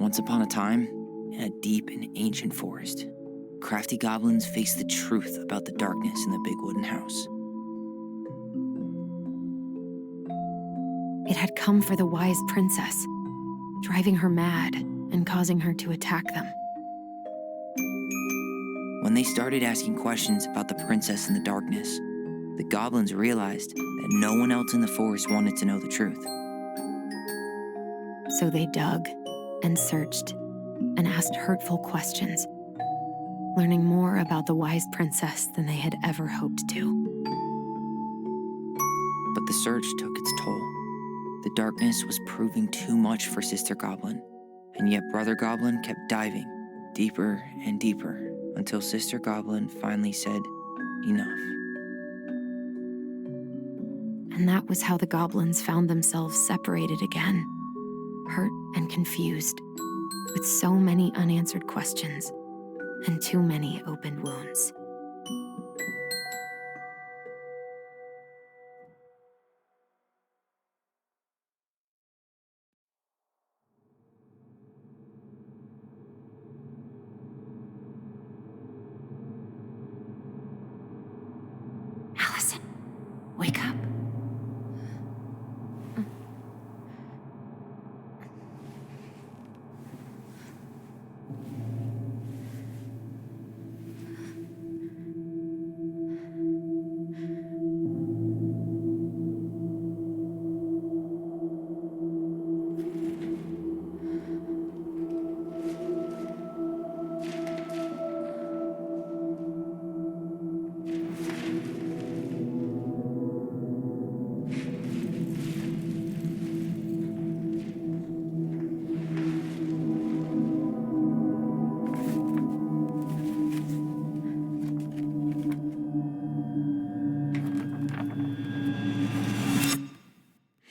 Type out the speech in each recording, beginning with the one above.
Once upon a time, in a deep and ancient forest, crafty goblins faced the truth about the darkness in the big wooden house. It had come for the wise princess, driving her mad and causing her to attack them. When they started asking questions about the princess in the darkness, the goblins realized that no one else in the forest wanted to know the truth. So they dug and searched and asked hurtful questions, learning more about the wise princess than they had ever hoped to. But the search took its toll. The darkness was proving too much for Sister Goblin, and yet Brother Goblin kept diving deeper and deeper until Sister Goblin finally said, "Enough." And that was how the goblins found themselves separated again, hurt and confused, with so many unanswered questions and too many open wounds. Allison, wake up.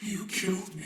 You killed me.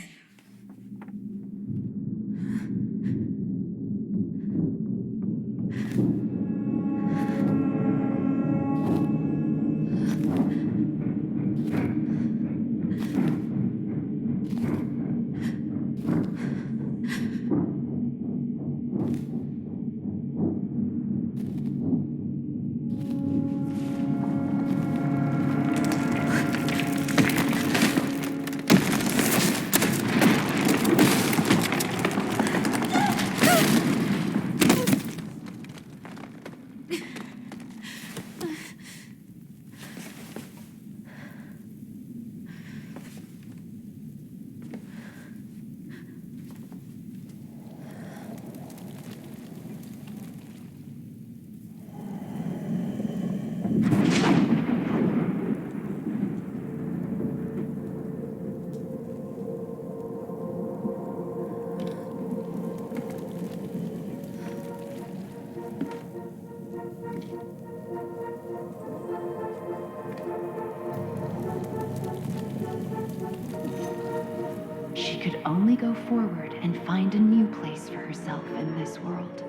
She could only go forward and find a new place for herself in this world,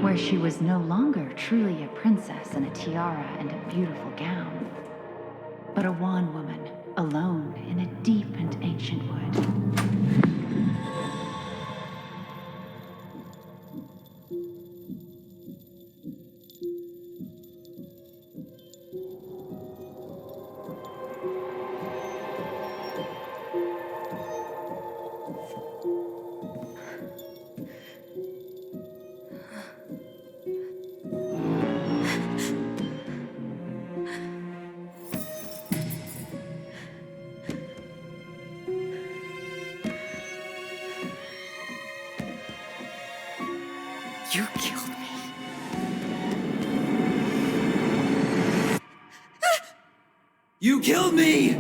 where she was no longer truly a princess in a tiara and a beautiful gown, but a wan woman alone in a deep and ancient wood. You killed me. You killed me!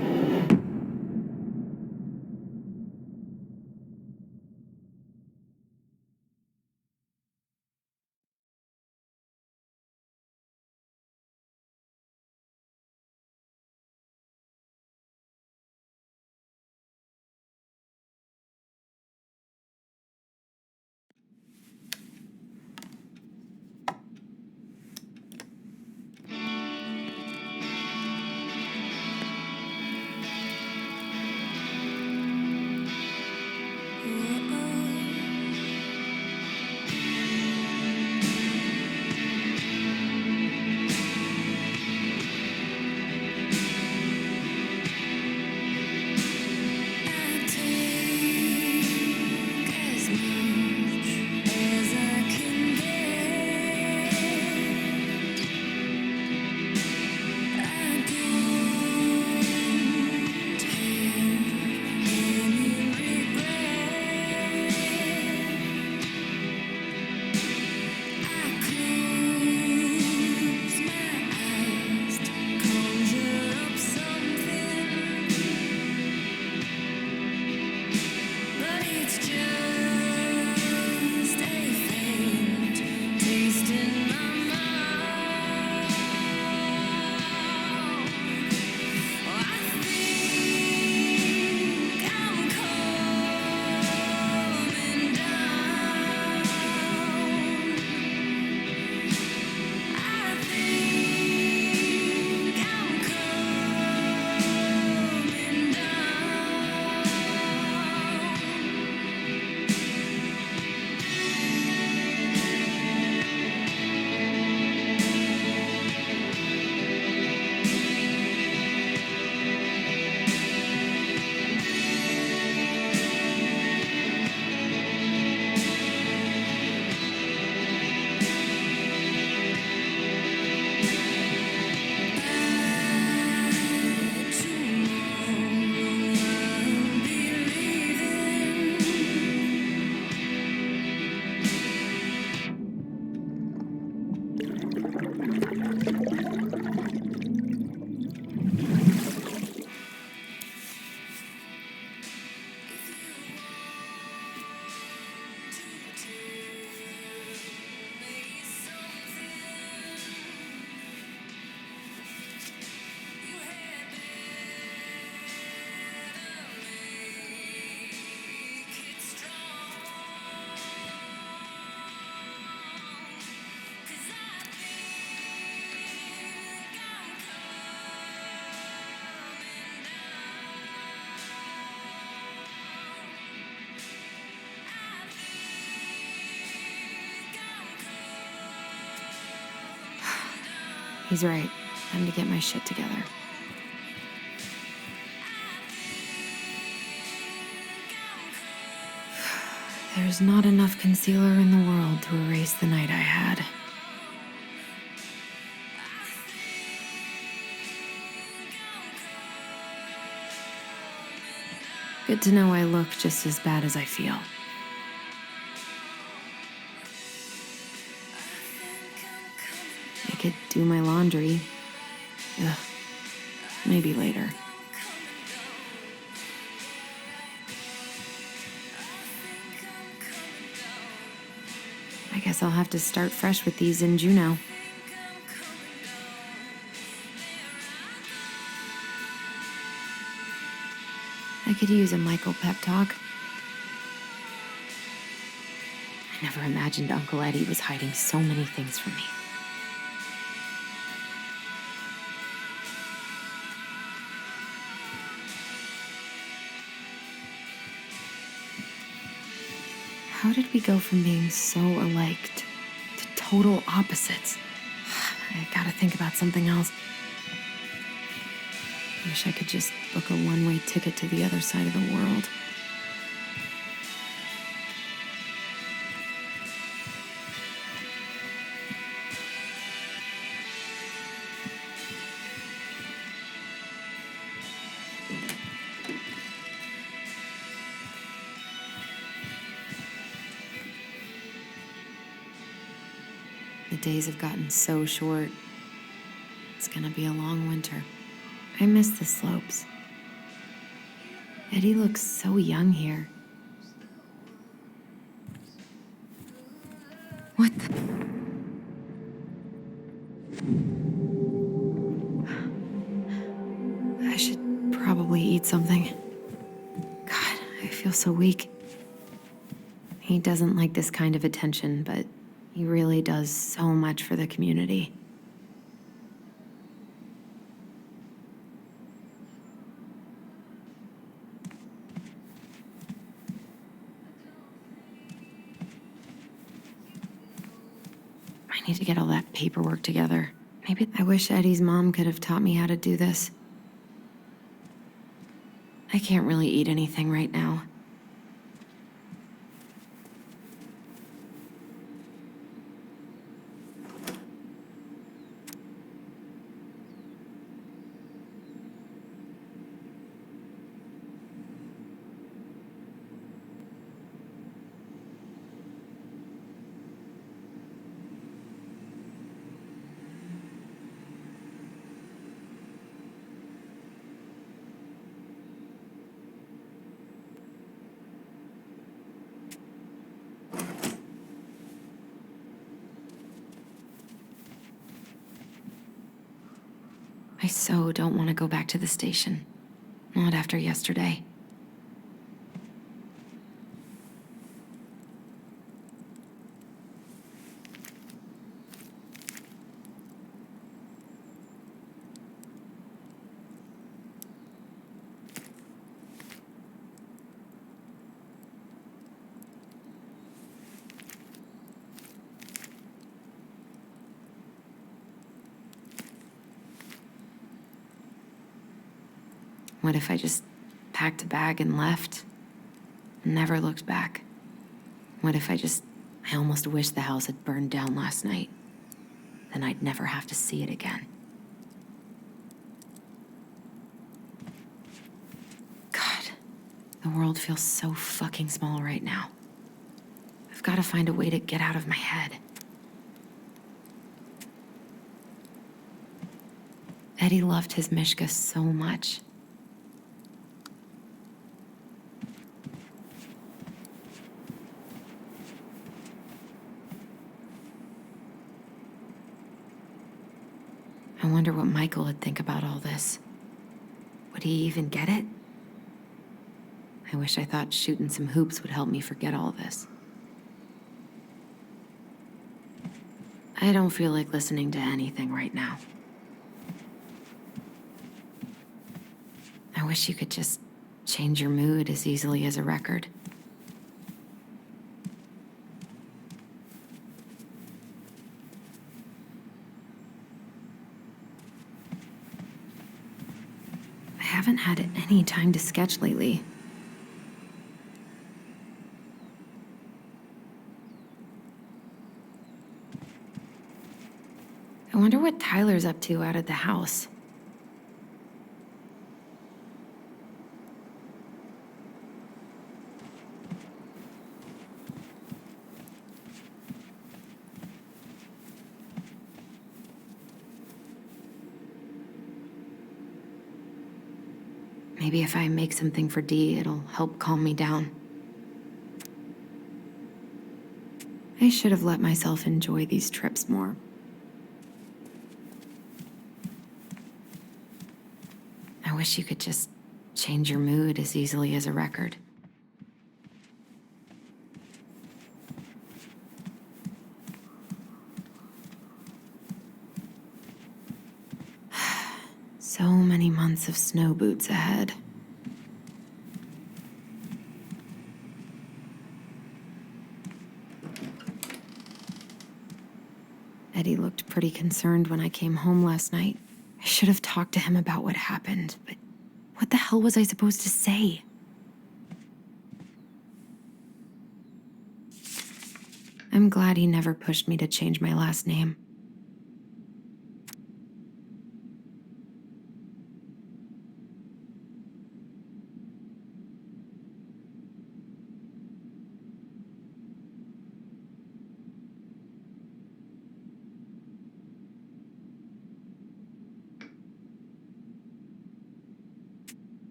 He's right. Time to get my shit together. There's not enough concealer in the world to erase the night I had. Good to know I look just as bad as I feel. I could do my laundry. Ugh. Maybe later. I guess I'll have to start fresh with these in Juneau. I could use a Michael pep talk. I never imagined Uncle Eddie was hiding so many things from me. How did we go from being so alike to total opposites? I gotta think about something else. Wish I could just book a one-way ticket to the other side of the world. The days have gotten so short. It's gonna be a long winter. I miss the slopes. Eddie looks so young here. What the? I should probably eat something. God, I feel so weak. He doesn't like this kind of attention, but he really does so much for the community. I need to get all that paperwork together. Maybe I wish Eddie's mom could have taught me how to do this. I can't really eat anything right now. I so don't want to go back to the station. Not after yesterday. What if I just packed a bag and left? Never looked back. What if I almost wish the house had burned down last night. Then I'd never have to see it again. God, the world feels so fucking small right now. I've got to find a way to get out of my head. Eddie loved his Mishka so much. I wonder what Michael would think about all this. Would he even get it? I wish I thought shooting some hoops would help me forget all this. I don't feel like listening to anything right now. I wish you could just change your mood as easily as a record. haven't had any time to sketch lately. I wonder what Tyler's up to out at the house. Maybe if I make something for Dee, it'll help calm me down. I should have let myself enjoy these trips more. I wish you could just change your mood as easily as a record. So many months of snow boots ahead. Eddie looked pretty concerned when I came home last night. I should have talked to him about what happened, but what the hell was I supposed to say? I'm glad he never pushed me to change my last name.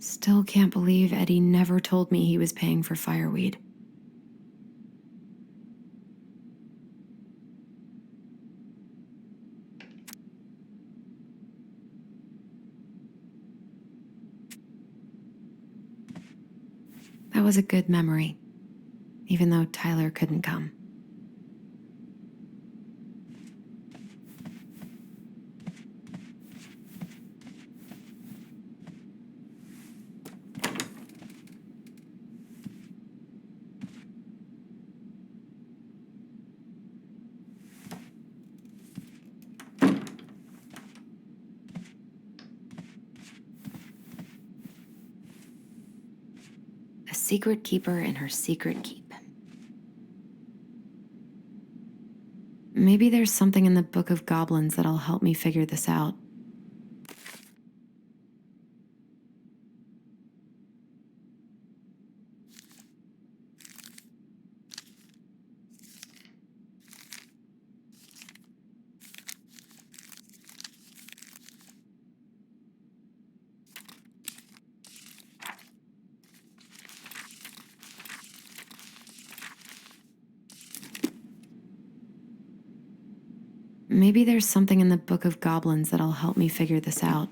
Still can't believe Eddie never told me he was paying for fireweed. That was a good memory, even though Tyler couldn't come. A secret keeper in her secret keep. Maybe there's something in the Book of Goblins that'll help me figure this out. Maybe there's something in the Book of Goblins that'll help me figure this out.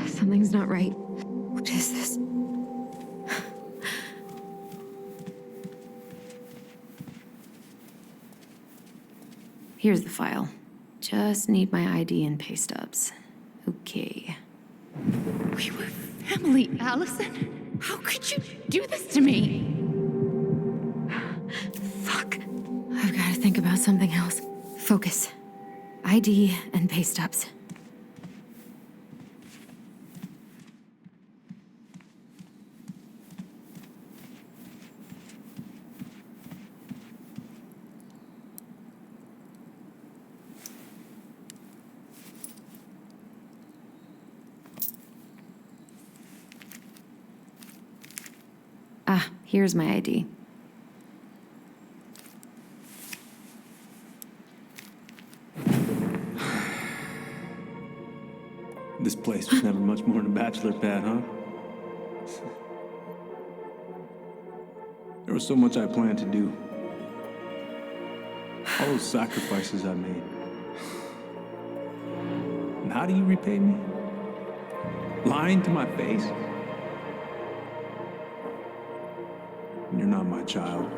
Something's not right. What is this? Here's the file. Just need my ID and pay stubs. Okay. We were family, Allison. How could you do this to me? Fuck. I've got to think about something else. Focus. ID and pay stubs. Ah, here's my ID. This place was never much more than a bachelor pad, huh? There was so much I planned to do. All those sacrifices I made. And how do you repay me? Lying to my face? You're not my child.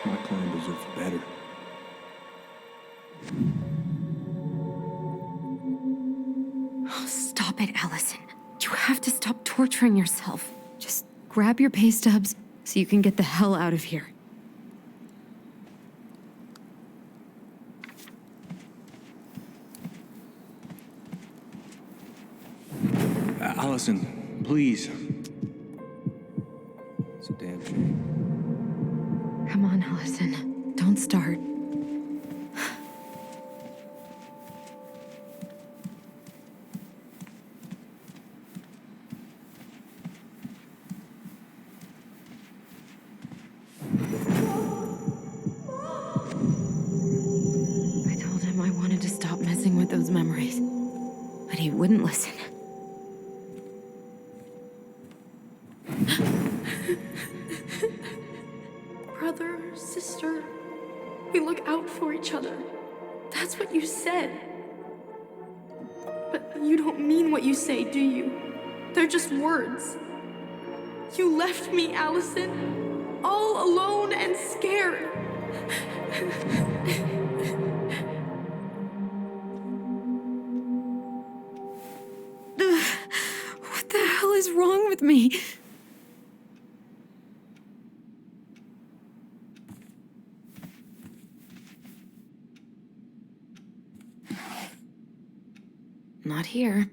My clan deserves better. Oh, stop it, Allison. You have to stop torturing yourself. Just grab your pay stubs so you can get the hell out of here. Allison, please. It's a damn shame. Come on, Allison. Don't start. I told him I wanted to stop messing with those memories, but he wouldn't listen. Brother, sister, we look out for each other. That's what you said. But you don't mean what you say, do you? They're just words. You left me, Allison, all alone and scared. What the hell is wrong with me? Not here.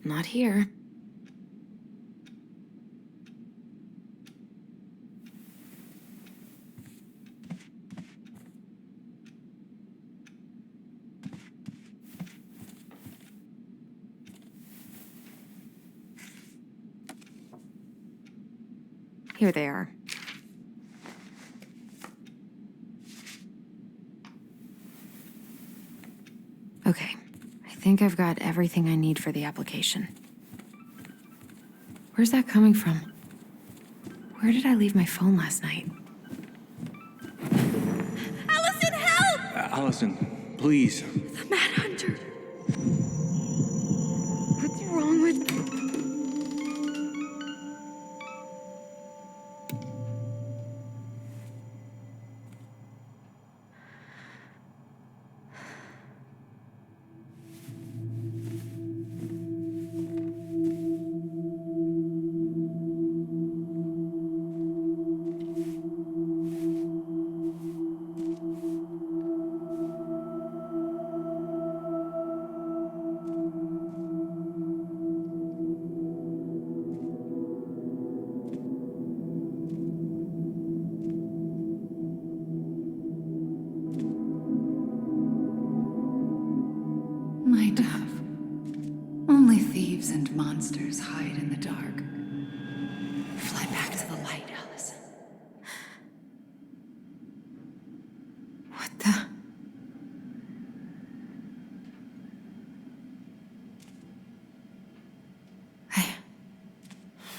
Not here. Here they are. Okay, I think I've got everything I need for the application. Where's that coming from? Where did I leave my phone last night? Allison, help! Allison, please. The Mad Hunter. What's wrong with me? My dove. Only thieves and monsters hide in the dark. Fly back to the light, Allison. What the?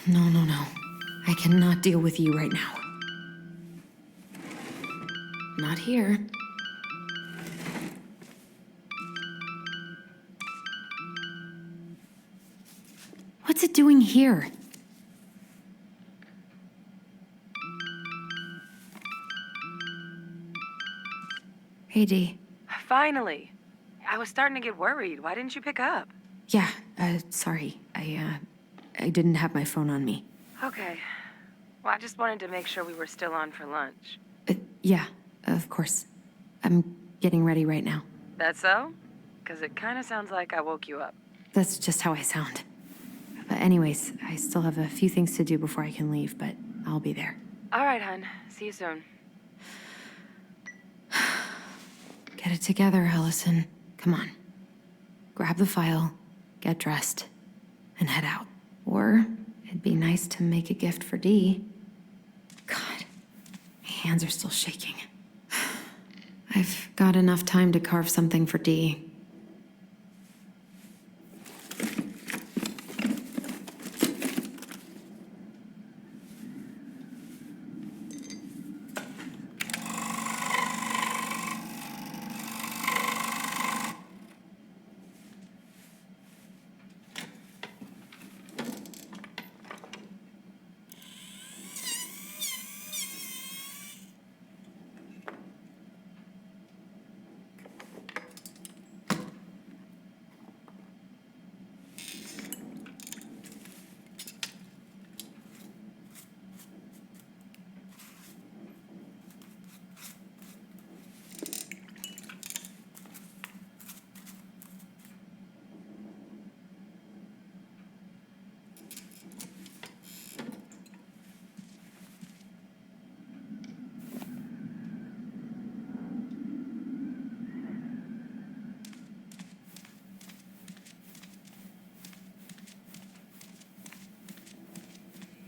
No. I cannot deal with you right now. Not here. What's it doing here? Hey, Dee. Finally. I was starting to get worried. Why didn't you pick up? Yeah, sorry. I didn't have my phone on me. Okay. Well, I just wanted to make sure we were still on for lunch. Yeah, of course. I'm getting ready right now. That so? Because it kind of sounds like I woke you up. That's just how I sound. But anyways, I still have a few things to do before I can leave, but I'll be there. All right, hun. See you soon. Get it together, Allison. Come on. Grab the file, get dressed, and head out. Or it'd be nice to make a gift for Dee. God, my hands are still shaking. I've got enough time to carve something for Dee.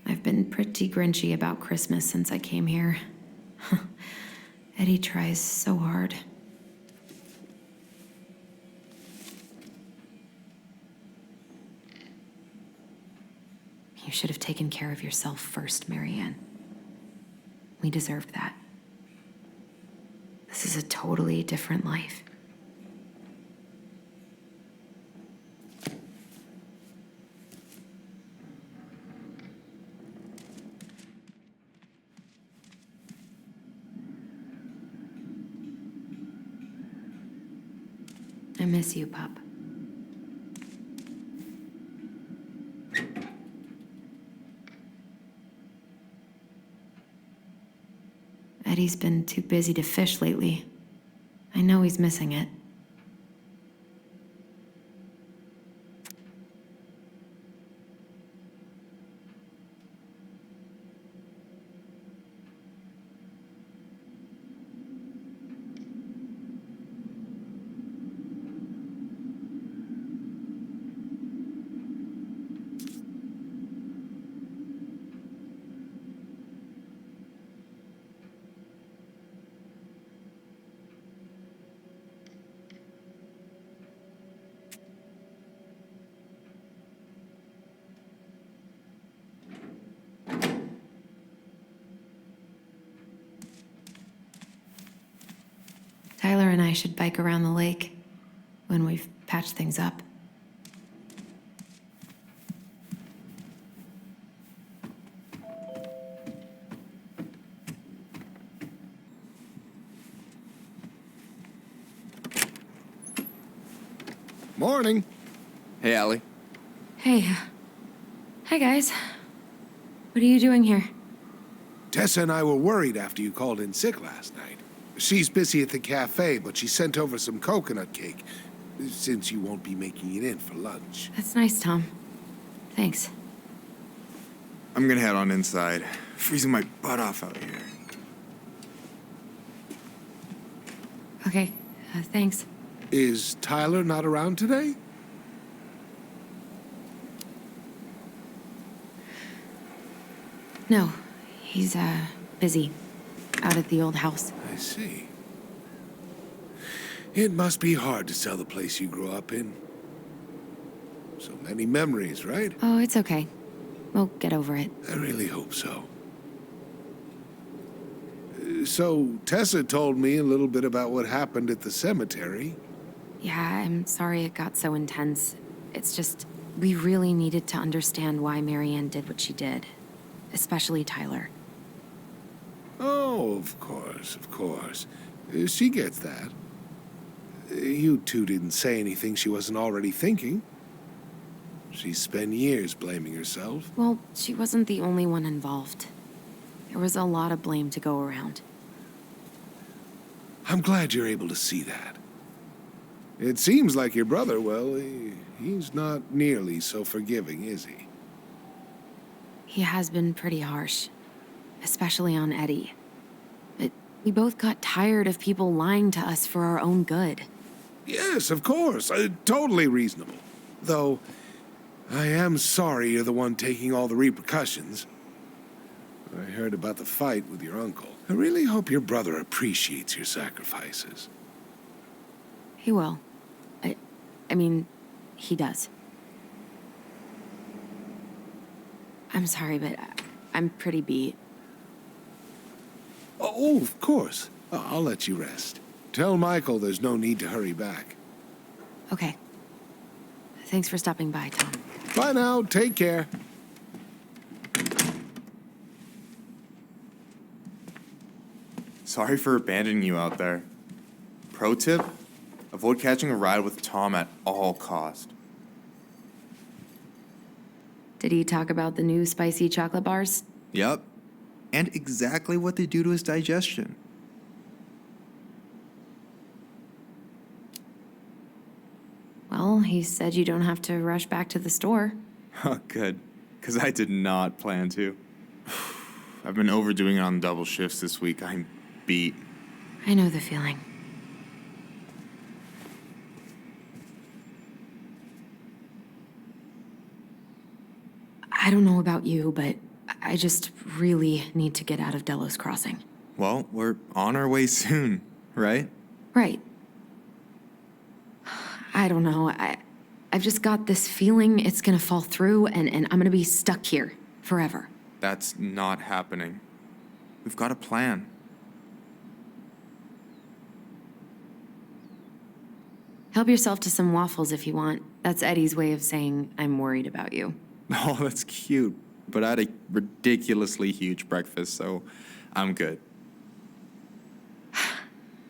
I've been pretty grinchy about Christmas since I came here. Eddie tries so hard. You should have taken care of yourself first, Marianne. We deserved that. This is a totally different life. I miss you, pup. Eddie's been too busy to fish lately. I know he's missing it. Tyler and I should bike around the lake when we've patched things up. Morning. Hey, Allie. Hey. Hi, guys. What are you doing here? Tessa and I were worried after you called in sick last night. She's busy at the cafe, but she sent over some coconut cake, since you won't be making it in for lunch. That's nice, Tom. Thanks. I'm gonna head on inside. Freezing my butt off out here. Okay, thanks. Is Tyler not around today? No, he's, busy. Out at the old house. I see. It must be hard to sell the place you grew up in. So many memories, right? Oh, it's okay. We'll get over it. I really hope so. So, Tessa told me a little bit about what happened at the cemetery. Yeah, I'm sorry it got so intense. It's just, we really needed to understand why Marianne did what she did. Especially Tyler. Oh, of course, of course. She gets that. You two didn't say anything she wasn't already thinking. She spent years blaming herself. Well, she wasn't the only one involved. There was a lot of blame to go around. I'm glad you're able to see that. It seems like your brother, well, he's not nearly so forgiving, is he? He has been pretty harsh, especially on Eddie. But we both got tired of people lying to us for our own good. Yes, of course. Totally reasonable. Though, I am sorry you're the one taking all the repercussions. I heard about the fight with your uncle. I really hope your brother appreciates your sacrifices. He will. I mean, he does. I'm sorry, but I'm pretty beat. Oh, of course. I'll let you rest. Tell Michael there's no need to hurry back. Okay. Thanks for stopping by, Tom. Bye now. Take care. Sorry for abandoning you out there. Pro tip? Avoid catching a ride with Tom at all cost. Did he talk about the new spicy chocolate bars? Yup. And exactly what they do to his digestion. Well, he said you don't have to rush back to the store. Oh, good. Because I did not plan to. I've been overdoing it on double shifts this week. I'm beat. I know the feeling. I don't know about you, but I just really need to get out of Delos Crossing. Well, we're on our way soon, right? Right. I don't know. I've just got this feeling it's gonna fall through and I'm gonna be stuck here forever. That's not happening. We've got a plan. Help yourself to some waffles if you want. That's Eddie's way of saying I'm worried about you. Oh, that's cute. But I had a ridiculously huge breakfast, so I'm good.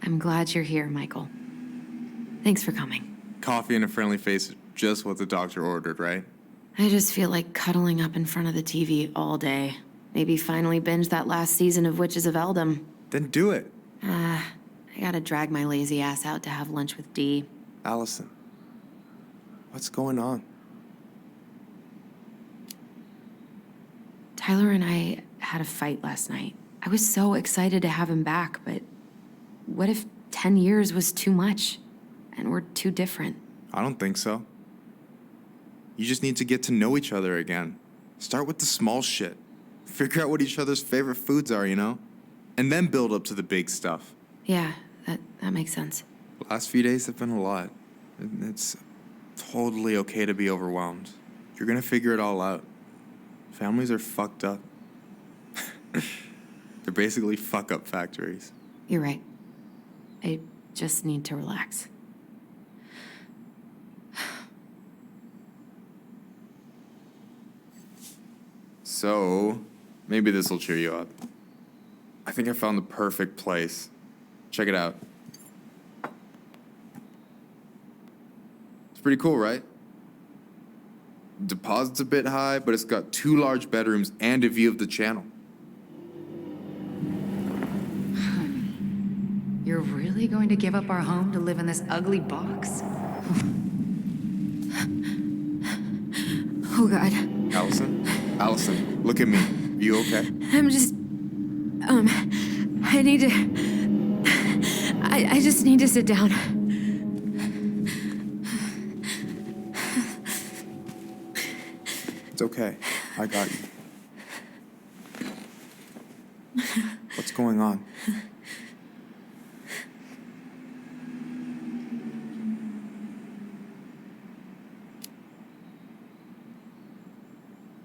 I'm glad you're here, Michael. Thanks for coming. Coffee and a friendly face is just what the doctor ordered, right? I just feel like cuddling up in front of the TV all day. Maybe finally binge that last season of Witches of Eldom. Then do it. I gotta drag my lazy ass out to have lunch with Dee. Allison, what's going on? Tyler and I had a fight last night. I was so excited to have him back, but what if 10 years was too much and we're too different? I don't think so. You just need to get to know each other again. Start with the small shit. Figure out what each other's favorite foods are, you know? And then build up to the big stuff. Yeah, that makes sense. The last few days have been a lot. It's totally okay to be overwhelmed. You're gonna figure it all out. Families are fucked up. They're basically fuck-up factories. You're right. I just need to relax. So, maybe this will cheer you up. I think I found the perfect place. Check it out. It's pretty cool, right? Deposit's a bit high, but it's got 2 large bedrooms and a view of the channel. You're really going to give up our home to live in this ugly box? Oh, God. Allison, look at me. You okay? I'm just... I need to... I just need to sit down. It's okay. I got you. What's going on?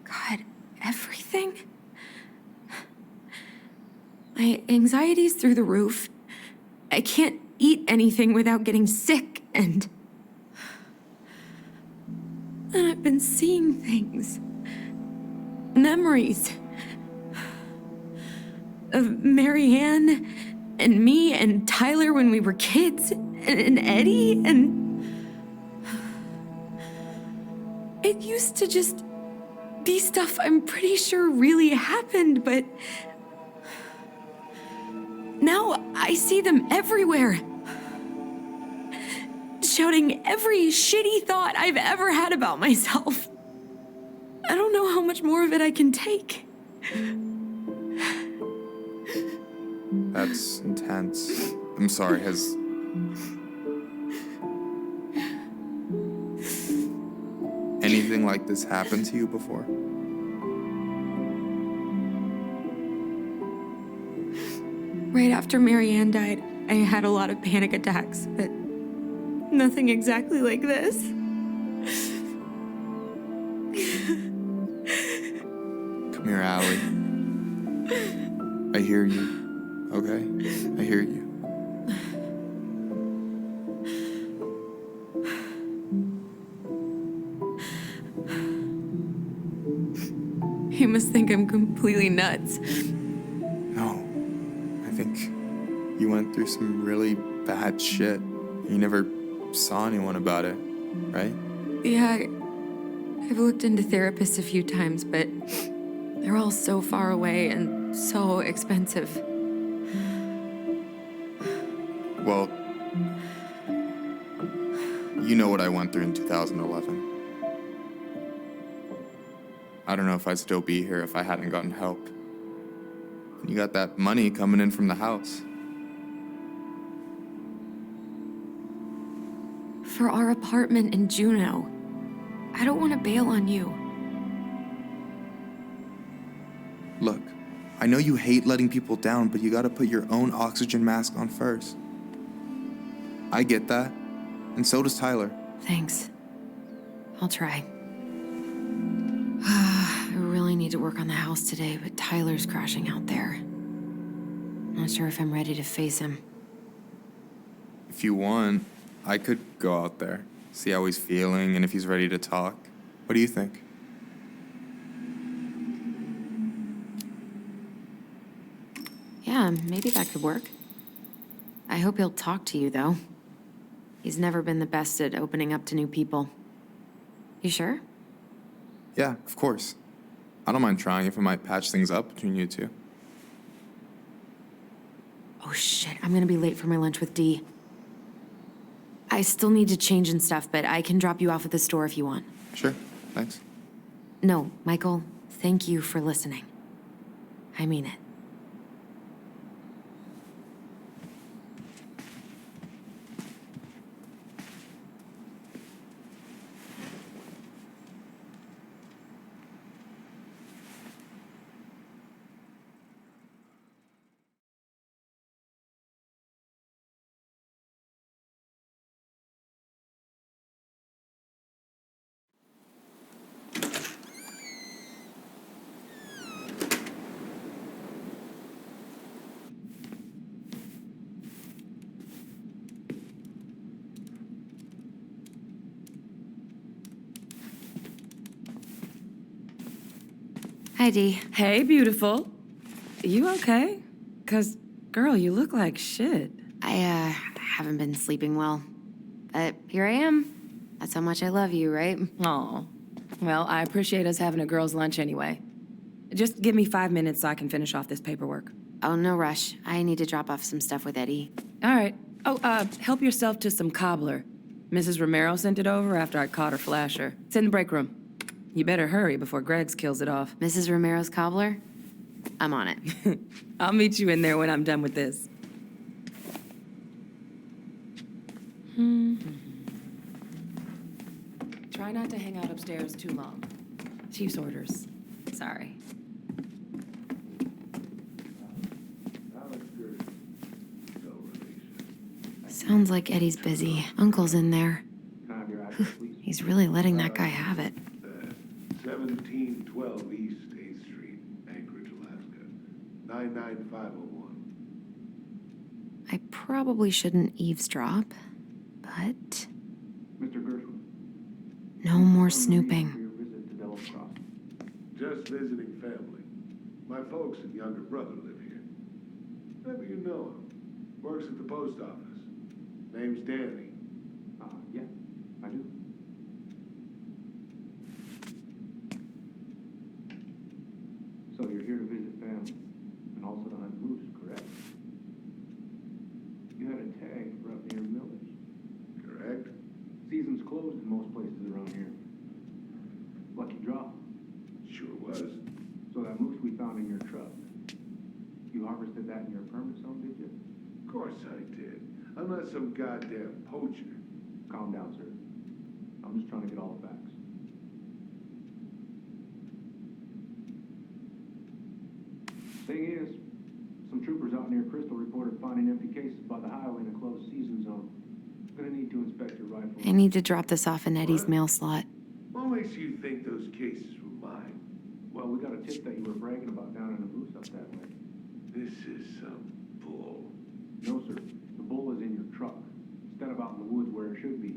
God, everything? My anxiety's through the roof. I can't eat anything without getting sick, and I've been seeing things. Memories of Marianne And me and Tyler when we were kids. And Eddie and... It used to just be stuff I'm pretty sure really happened, but... Now I see them everywhere. Shouting every shitty thought I've ever had about myself. I don't know how much more of it I can take. That's intense. I'm sorry, has... anything like this happened to you before? Right after Marianne died, I had a lot of panic attacks, but nothing exactly like this. Come here, Allie. I hear you, okay? I hear you. You must think I'm completely nuts. No, I think you went through some really bad shit. You never saw anyone about it, right? Yeah, I've looked into therapists a few times, but they're all so far away and so expensive. Well, you know what I went through in 2011. I don't know if I'd still be here if I hadn't gotten help. And you got that money coming in from the house. For our apartment in Juneau. I don't want to bail on you. Look, I know you hate letting people down, but you gotta put your own oxygen mask on first. I get that, and so does Tyler. Thanks. I'll try. I really need to work on the house today, but Tyler's crashing out there. Not sure if I'm ready to face him. If you want, I could go out there, see how he's feeling, and if he's ready to talk. What do you think? Yeah, maybe that could work. I hope he'll talk to you, though. He's never been the best at opening up to new people. You sure? Yeah, of course. I don't mind trying if it might patch things up between you two. Oh shit, I'm gonna be late for my lunch with Dee. I still need to change and stuff, but I can drop you off at the store if you want. Sure, thanks. No, Michael, thank you for listening. I mean it. Hi, Dee. Hey, beautiful. You okay? 'Cause, girl, you look like shit. I haven't been sleeping well. But here I am. That's how much I love you, right? Aw. Well, I appreciate us having a girls' lunch anyway. Just give me 5 minutes so I can finish off this paperwork. Oh, no rush. I need to drop off some stuff with Eddie. All right. Oh, help yourself to some cobbler. Mrs. Romero sent it over after I caught her flasher. It's in the break room. You better hurry before Greggs kills it off. Mrs. Romero's cobbler? I'm on it. I'll meet you in there when I'm done with this. Try not to hang out upstairs too long. Chief's orders. Sorry. Sounds like Eddie's busy. Uncle's in there. He's really letting that guy have it. 1712 East 8th Street, Anchorage, Alaska. 99501. I probably shouldn't eavesdrop, but... Mr. Gershwin. No more snooping. Just visiting family. My folks and younger brother live here. Maybe you know him. Works at the post office. Name's Danny. Yeah, I do. So you're here to visit family and also to hunt moose, correct? You had a tag for up near Millage. Correct? Season's closed in most places around here. Lucky draw. Sure was. So that moose we found in your truck, you harvested that in your permit zone, did you? Of course I did. I'm not some goddamn poacher. Calm down, sir. I'm just trying to get all the facts. Thing is, some troopers out near Crystal reported finding empty cases by the highway in a closed season zone. Gonna need to inspect your rifle. I need to drop this off in Eddie's mail slot. What makes you think those cases were mine? Well, we got a tip that you were bragging about down in the moose up that way. This is some bull. No, sir. The bull is in your truck, instead of out in the woods where it should be.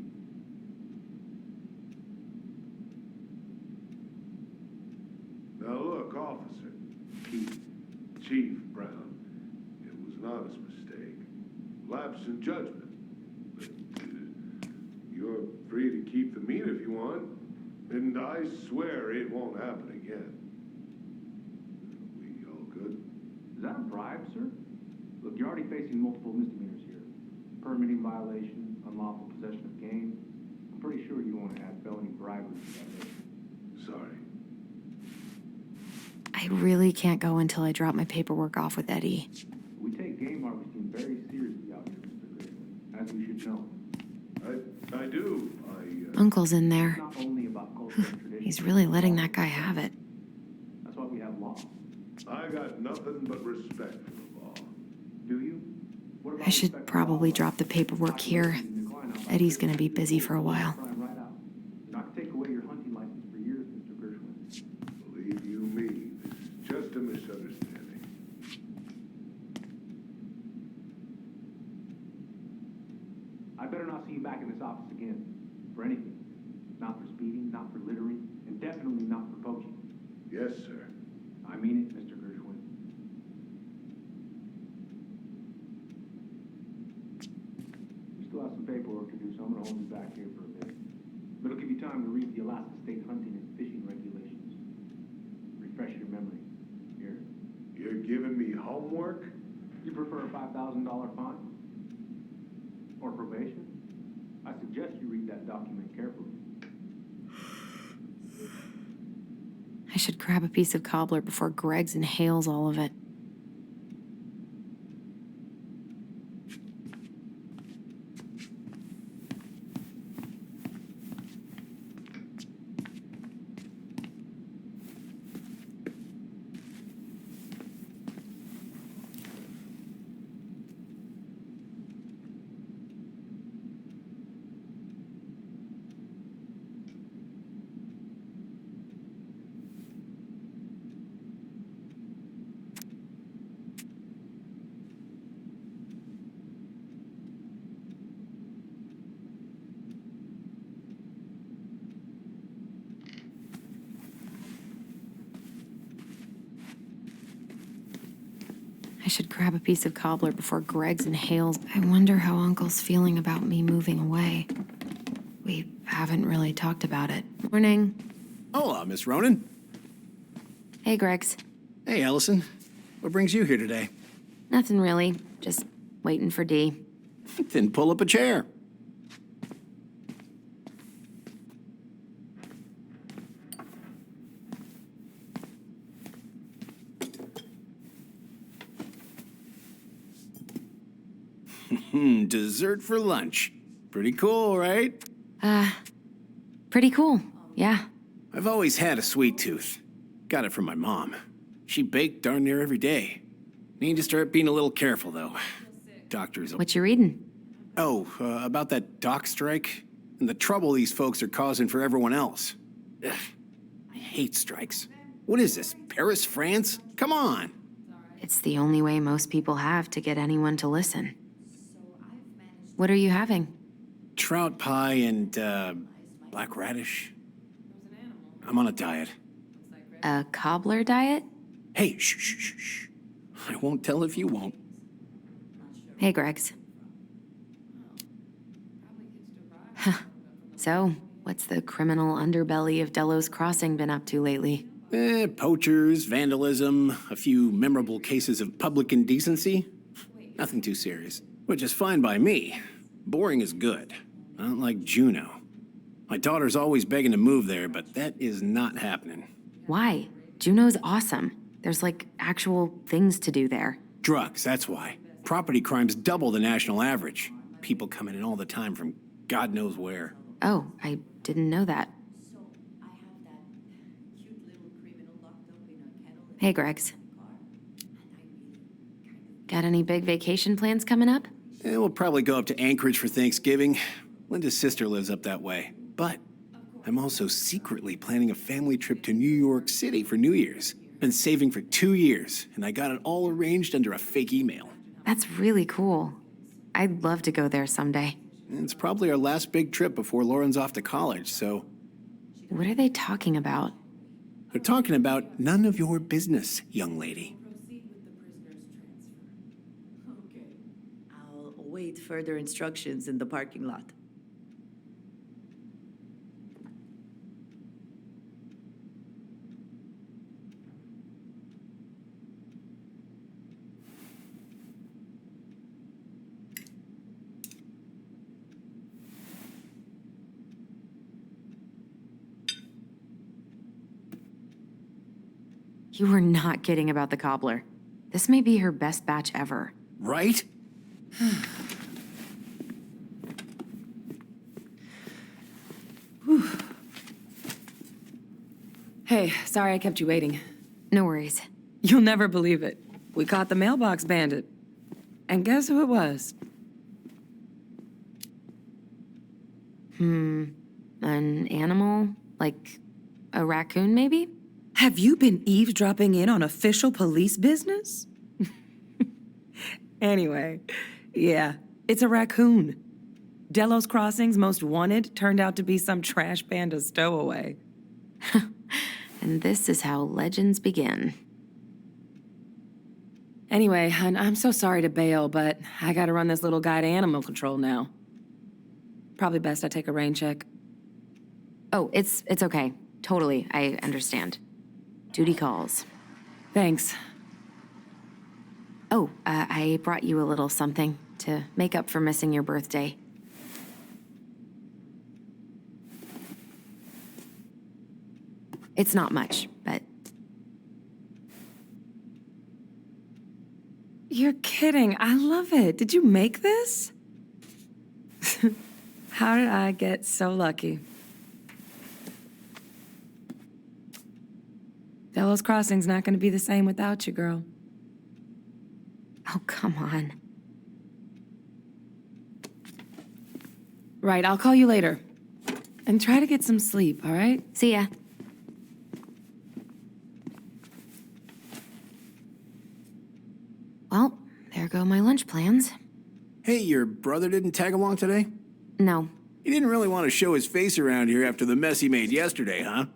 Now look, officer. Chief Brown. It was an honest mistake. Lapse in judgment. But you're free to keep the meat if you want. And I swear it won't happen again. We all good? Is that a bribe, sir? Look, you're already facing multiple misdemeanors here. Permitting violation, unlawful possession of game. I'm pretty sure you don't want to add felony bribery to that list. Sorry. I really can't go until I drop my paperwork off with Eddie. We take game harvesting very seriously out here, Mr. Grayson, as you should know. I do. Uncle's in there. It's not only about culture and tradition. He's really letting that guy have it. That's why we have law. I got nothing but respect for the law. Do you? What about I should respect for probably law? drop the paperwork here. Eddie's gonna be busy for a while. Right out. Not to take away your hunting license for years, Mr. Gershwin. Believe you me, this is just a misunderstanding. I better not see you back in this office again. For anything. Not for speeding, not for littering, and definitely not for poaching. Yes, sir. I mean it, Mr. Gershwin. We still have some paperwork to do, so I'm gonna hold you back here for a bit. But it'll give you time to read the Alaska State hunting and fishing regulations. Refresh your memory. Here. You're giving me homework? You prefer a $5,000 fine? Or probation? I suggest you read that document carefully. I should grab a piece of cobbler before Greggs inhales all of it. I should grab a piece of cobbler before Greggs inhales. I wonder how Uncle's feeling about me moving away. We haven't really talked about it. Morning. Hola, Miss Ronan. Hey, Greggs. Hey, Allison. What brings you here today? Nothing really. Just waiting for Dee. Then pull up a chair. Dessert for lunch. Pretty cool, right? Pretty cool. Yeah. I've always had a sweet tooth. Got it from my mom. She baked darn near every day. Need to start being a little careful, though. Doctors. What you reading? Oh, about that dock strike and the trouble these folks are causing for everyone else. Ugh, I hate strikes. What is this, Paris, France? Come on. It's the only way most people have to get anyone to listen. What are you having? Trout pie and, black radish. I'm on a diet. A cobbler diet? Hey, shh, shh, shh, shh. I won't tell if you won't. Hey, Gregs. So, what's the criminal underbelly of Delos Crossing been up to lately? Poachers, vandalism, a few memorable cases of public indecency. Nothing too serious, which is fine by me. Boring is good. Not like Juneau. My daughter's always begging to move there, but that is not happening. Why? Juneau's awesome. There's like actual things to do there. Drugs, that's why. Property crime's double the national average. People coming in all the time from God knows where. Oh, I didn't know that. Hey, Gregs. Got any big vacation plans coming up? We'll probably go up to Anchorage for Thanksgiving. Linda's sister lives up that way. But I'm also secretly planning a family trip to New York City for New Year's. Been saving for 2 years, and I got it all arranged under a fake email. That's really cool. I'd love to go there someday. It's probably our last big trip before Lauren's off to college, so... What are they talking about? They're talking about none of your business, young lady. I'll await further instructions in the parking lot. You were not kidding about the cobbler. This may be her best batch ever. Right? Hey, sorry I kept you waiting. No worries. You'll never believe it. We caught the mailbox bandit. And guess who it was? An animal? Like a raccoon, maybe? Have you been eavesdropping in on official police business? Anyway, yeah, it's a raccoon. Delos Crossing's most wanted turned out to be some trash panda stowaway. And this is how legends begin. Anyway, hun, I'm so sorry to bail, but I gotta run this little guy to animal control now. Probably best I take a rain check. Oh, it's okay. Totally, I understand. Duty calls. Thanks. Oh, I brought you a little something to make up for missing your birthday. It's not much, but... You're kidding. I love it. Did you make this? How did I get so lucky? Delos Crossing's not going to be the same without you, girl. Oh, come on. Right, I'll call you later. And try to get some sleep, all right? See ya. Well, there go my lunch plans. Hey, your brother didn't tag along today? No. He didn't really want to show his face around here after the mess he made yesterday, huh?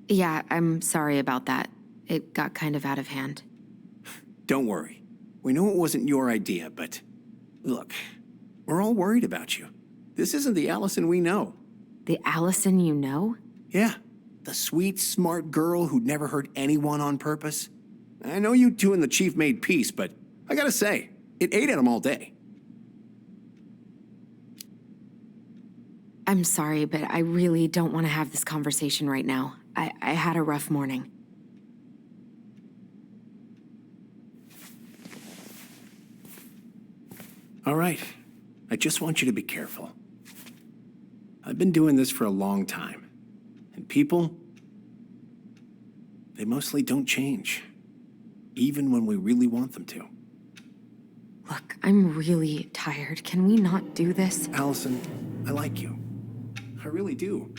Yeah, I'm sorry about that. It got kind of out of hand. Don't worry. We know it wasn't your idea, but look, we're all worried about you. This isn't the Allison we know. The Allison you know? Yeah, the sweet, smart girl who'd never hurt anyone on purpose. I know you two and the chief made peace, but I gotta say, it ate at him all day. I'm sorry, but I really don't want to have this conversation right now. I had a rough morning. All right. I just want you to be careful. I've been doing this for a long time. And people, they mostly don't change. Even when we really want them to. Look, I'm really tired. Can we not do this? Allison, I like you. I really do.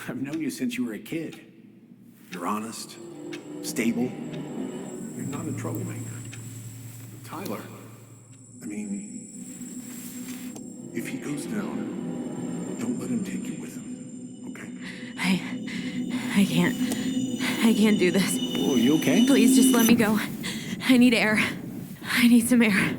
I've known you since you were a kid. You're honest, stable. You're not a troublemaker. Tyler, I mean, if he goes down, don't let him take you with him, okay? I can't do this. Oh, you okay? Please just let me go. I need air. I need some air.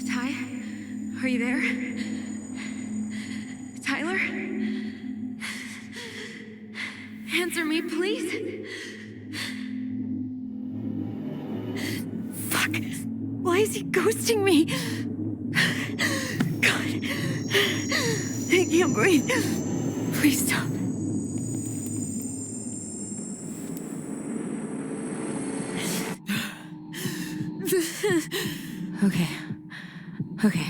Ty? Are you there? Tyler? Answer me, please. Fuck. Why is he ghosting me? God. I can't breathe. Please stop. Okay. Okay.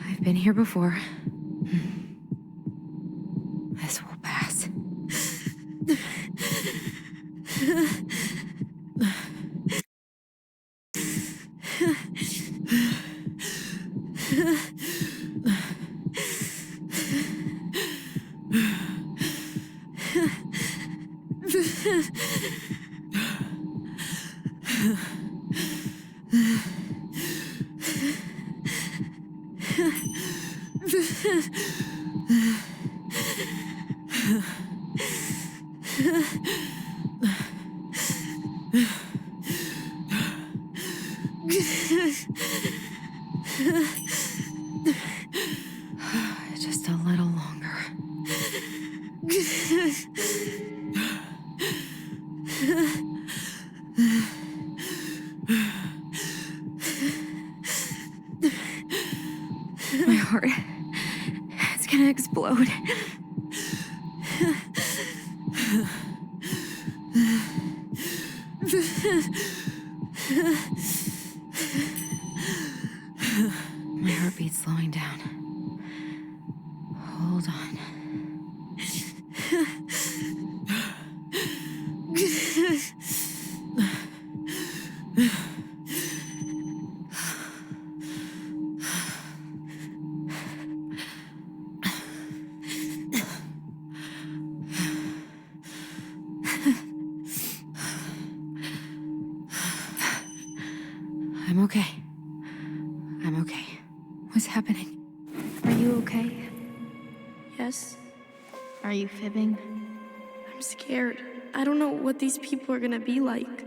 I've been here before. This will pass. Just a little longer. My heart, it's gonna explode. My heartbeat's slowing down. Hold on. I'm okay. I'm okay. What's happening? Are you okay? Yes. Are you fibbing? I'm scared. I don't know what these people are gonna be like.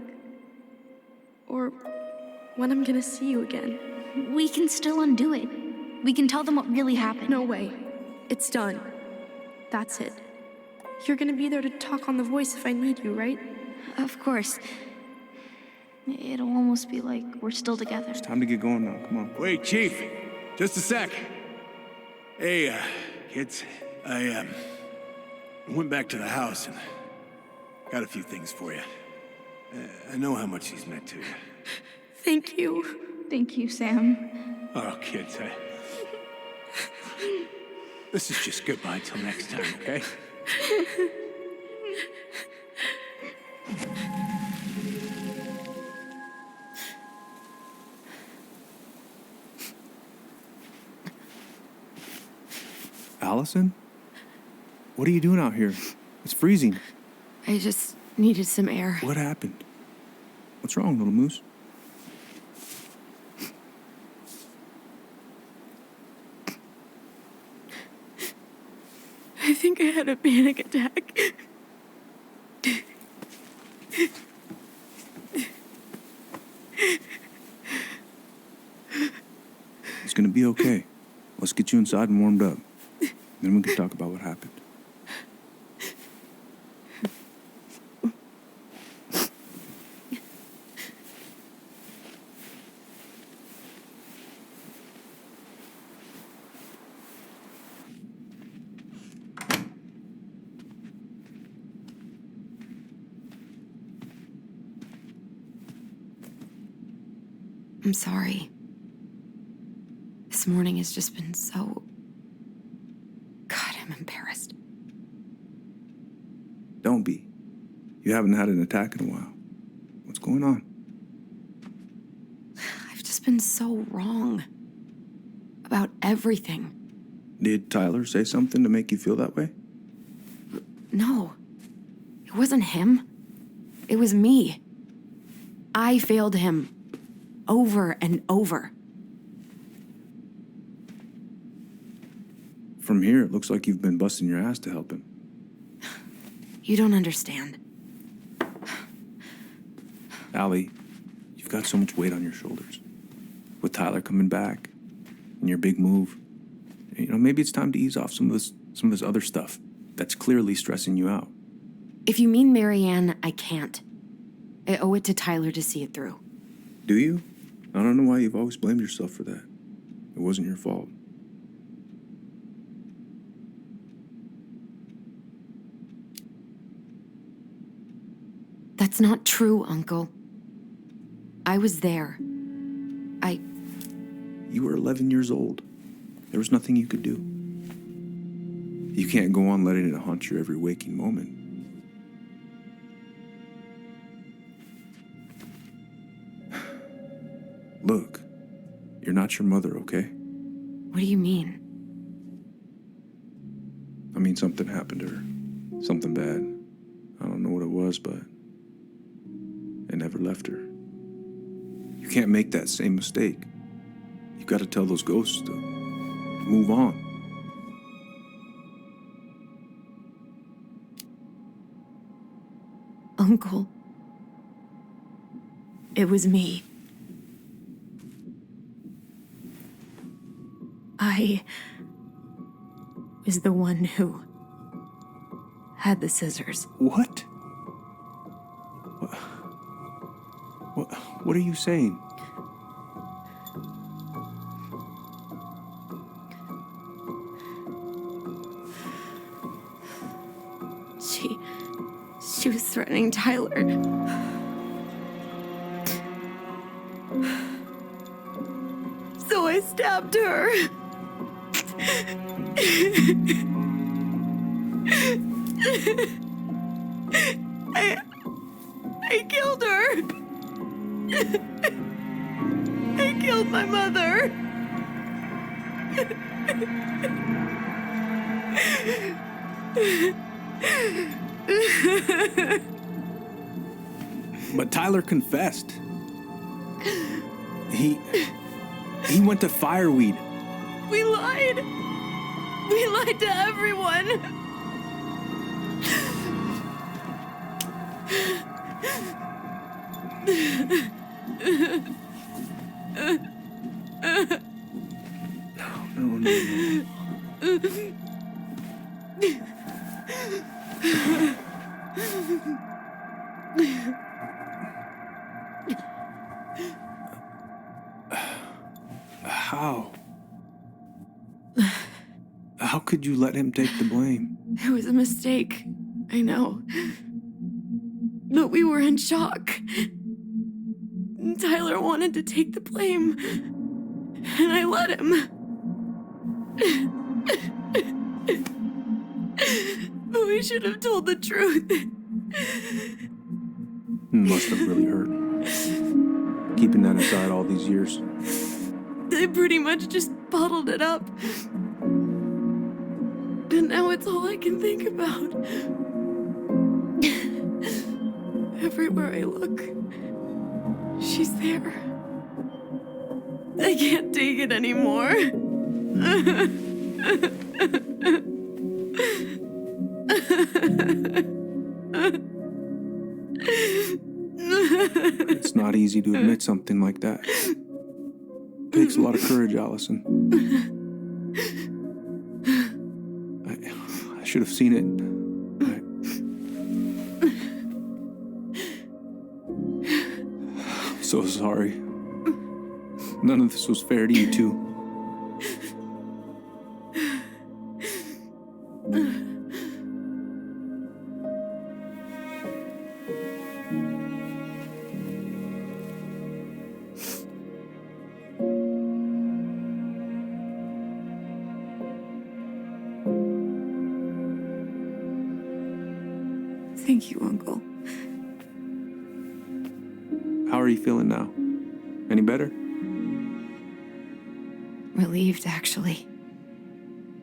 Or when I'm gonna see you again. We can still undo it. We can tell them what really happened. No way. It's done. That's it. You're gonna be there to talk on the voice if I need you, right? Of course. It'll almost be like we're still together. It's time to get going now. Come on. Wait, Chief. Just a sec. Hey, kids. I went back to the house and got a few things for you. I know how much these meant to you. Thank you. Thank you, Sam. Oh, kids, this is just goodbye till next time, okay? Allison? What are you doing out here? It's freezing. I just needed some air. What happened? What's wrong, little moose? I think I had a panic attack. It's gonna be okay. Let's get you inside and warmed up. Then we can talk about what happened. I'm sorry. This morning has just been so... God, I'm embarrassed. Don't be. You haven't had an attack in a while. What's going on? I've just been so wrong. About everything. Did Tyler say something to make you feel that way? No. It wasn't him. It was me. I failed him. Over and over. From here, it looks like you've been busting your ass to help him. You don't understand. Allie, you've got so much weight on your shoulders. With Tyler coming back, and your big move, maybe it's time to ease off some of this other stuff that's clearly stressing you out. If you mean Marianne, I can't. I owe it to Tyler to see it through. Do you? I don't know why you've always blamed yourself for that. It wasn't your fault. That's not true, Uncle. I was there. You were 11 years old. There was nothing you could do. You can't go on letting it haunt your every waking moment. Look, you're not your mother, okay? What do you mean? I mean, something happened to her. Something bad. I don't know what it was, but it never left her. You can't make that same mistake. You've got to tell those ghosts to move on. Uncle. It was me. I was the one who had the scissors. What? What are you saying? She was threatening Tyler. So I stabbed her. I killed her. I killed my mother. But Tyler confessed. He went to Fireweed. We lied. We lied to everyone. No. How could you let him take the blame? It was a mistake. I know. But we were in shock. Tyler wanted to take the blame. And I let him. But we should have told the truth. Must have really hurt. Keeping that inside all these years. They pretty much just bottled it up. And now it's all I can think about. Everywhere I look, she's there. I can't take it anymore. It's not easy to admit something like that. It takes a lot of courage, Allison. I should have seen it. I'm so sorry. None of this was fair to you two. Thank you, Uncle. How are you feeling now? Any better? Relieved, actually.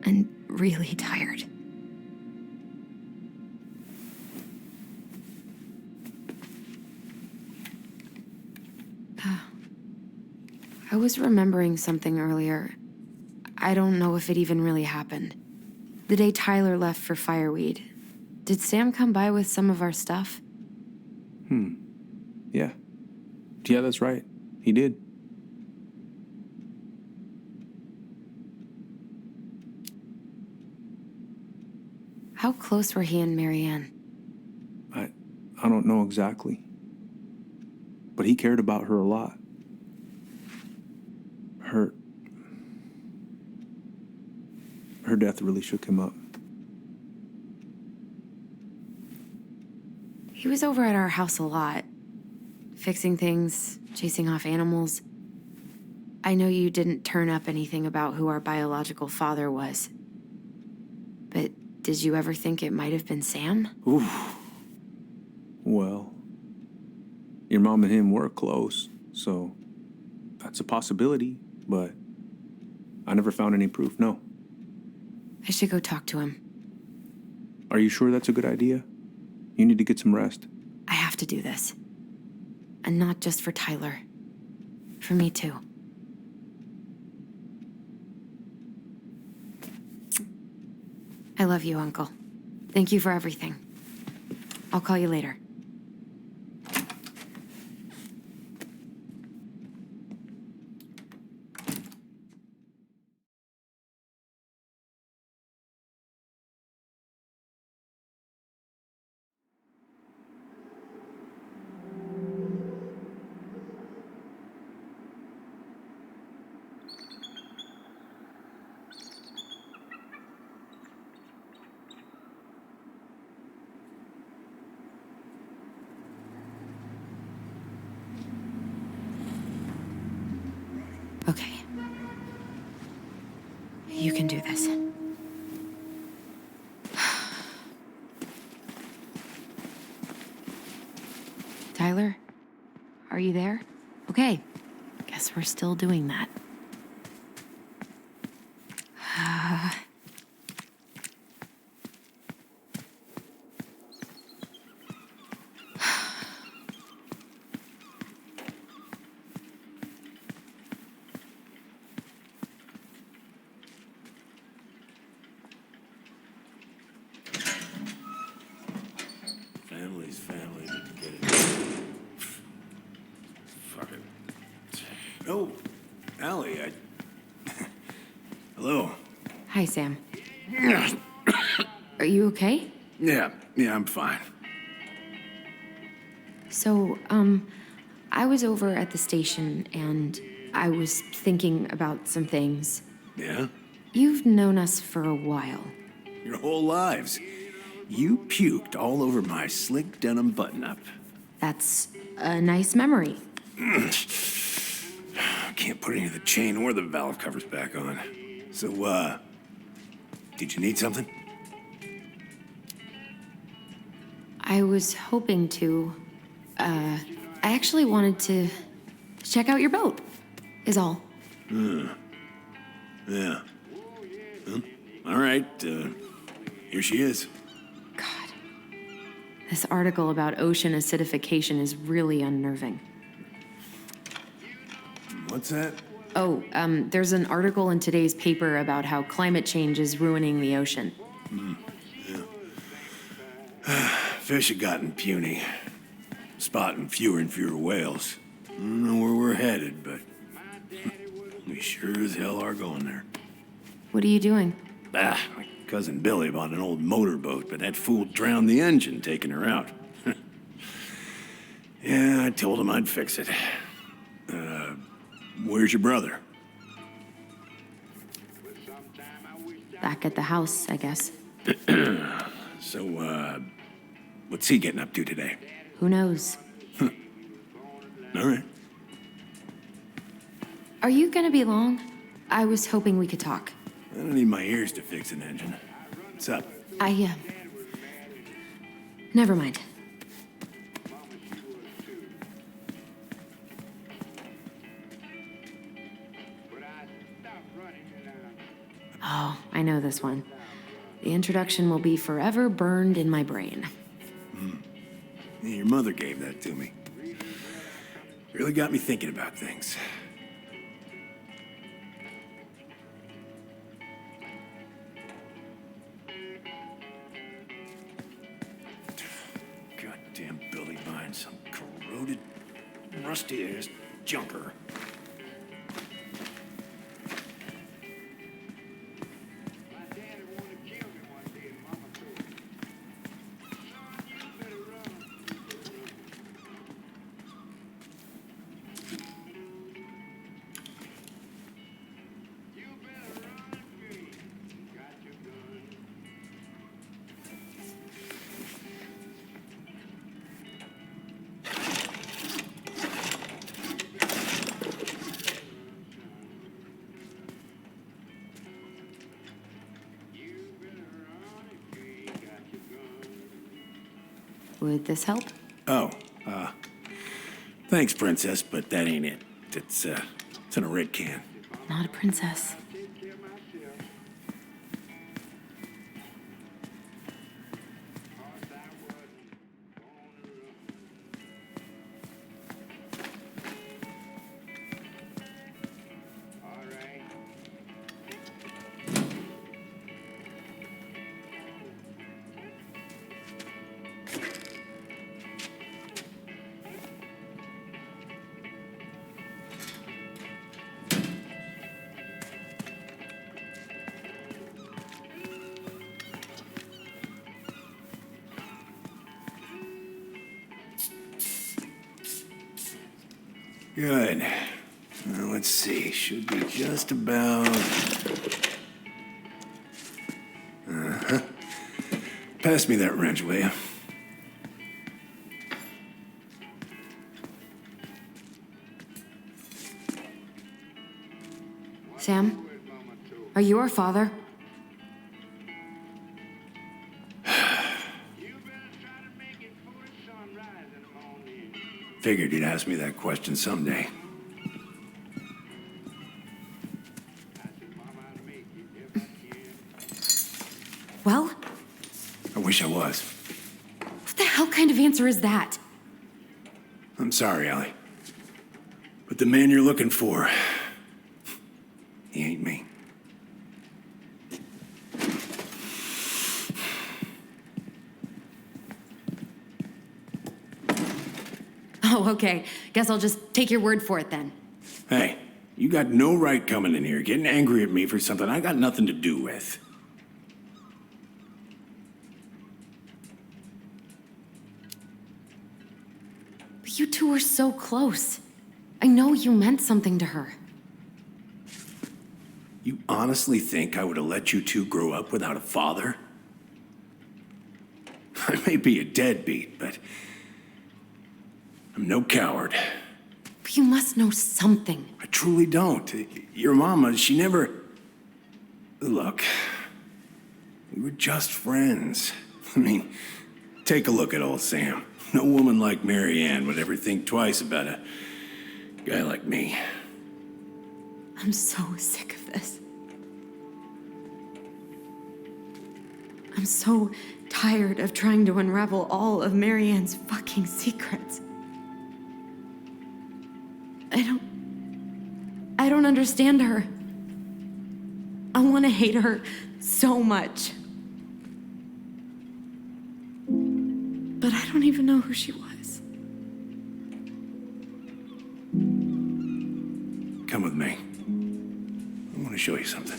And really tired. I was remembering something earlier. I don't know if it even really happened. The day Tyler left for Fireweed, did Sam come by with some of our stuff? Yeah. Yeah, that's right. He did. How close were he and Marianne? I don't know exactly. But he cared about her a lot. Her death really shook him up. He was over at our house a lot, fixing things, chasing off animals. I know you didn't turn up anything about who our biological father was. But did you ever think it might have been Sam? Oof. Well, your mom and him were close, so that's a possibility, but I never found any proof, no. I should go talk to him. Are you sure that's a good idea? You need to get some rest. I have to do this. And not just for Tyler. For me, too. I love you, Uncle. Thank you for everything. I'll call you later. Okay. You can do this. Tyler? Are you there? Okay. Guess we're still doing that. Family's family. Get it. Fuck it. Oh, Allie, Hello. Hi, Sam. Are you okay? Yeah, I'm fine. So, I was over at the station and I was thinking about some things. Yeah? You've known us for a while. Your whole lives. You puked all over my slick denim button-up. That's a nice memory. Can't put any of the chain or the valve covers back on. So, did you need something? I was hoping to. I actually wanted to check out your boat, is all. Yeah. Well, all right, here she is. This article about ocean acidification is really unnerving. What's that? Oh, there's an article in today's paper about how climate change is ruining the ocean. Yeah. Fish have gotten puny. Spotting fewer and fewer whales. I don't know where we're headed, but we sure as hell are going there. What are you doing? My cousin Billy bought an old motorboat, but that fool drowned the engine taking her out. Yeah, I told him I'd fix it. Where's your brother? Back at the house, I guess. So, what's he getting up to today? Who knows? All right. Are you gonna be long? I was hoping we could talk. I don't need my ears to fix an engine. What's up? Never mind. Oh, I know this one. The introduction will be forever burned in my brain. Yeah, your mother gave that to me. Really got me thinking about things. find some corroded, rusty-ass junker. Would this help? Oh, thanks, Princess, but that ain't it. It's in a red can. Not a princess. Good. Now, let's see. Should be just about... Uh-huh. Pass me that wrench, will you? Sam? Are you our father? Figured you'd ask me that question someday. Well? I wish I was. What the hell kind of answer is that? I'm sorry, Allie. But the man you're looking for, he ain't me. Oh, okay. Guess I'll just take your word for it then. Hey, you got no right coming in here getting angry at me for something I got nothing to do with. But you two were so close. I know you meant something to her. You honestly think I would have let you two grow up without a father? I may be a deadbeat, but I'm no coward. But you must know something. I truly don't. Your mama, she never... Look, we were just friends. I mean, take a look at old Sam. No woman like Mary Ann would ever think twice about a guy like me. I'm so sick of this. I'm so tired of trying to unravel all of Mary Ann's fucking secrets. I don't understand her. I want to hate her so much. But I don't even know who she was. Come with me. I want to show you something.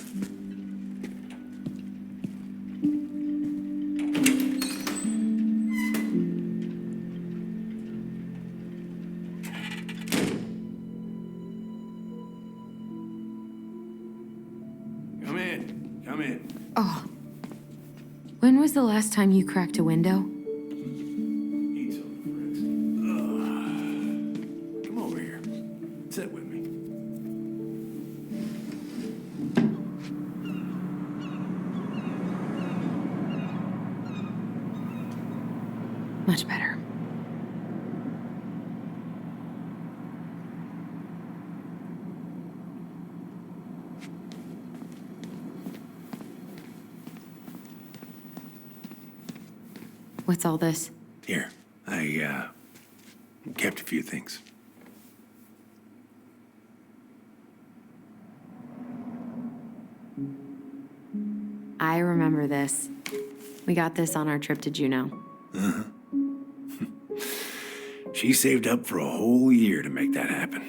Come in. Oh. When was the last time you cracked a window? Eat something, Fritz. Come over here. Sit with me. Much better. What's all this? Here, I kept a few things. I remember this. We got this on our trip to Juneau. Uh-huh. She saved up for a whole year to make that happen.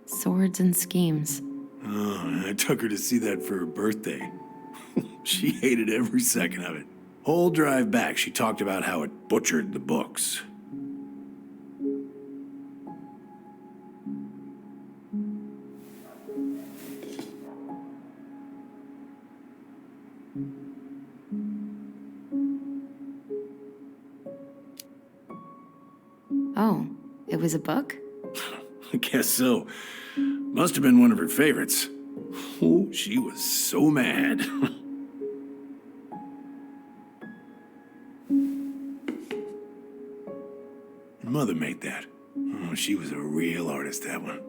Swords and schemes. Oh, I took her to see that for her birthday. She hated every second of it. Whole drive back, she talked about how it butchered the books. Oh, it was a book? I guess so. Must have been one of her favorites. Oh, she was so mad. Your mother made that. Oh, she was a real artist, that one.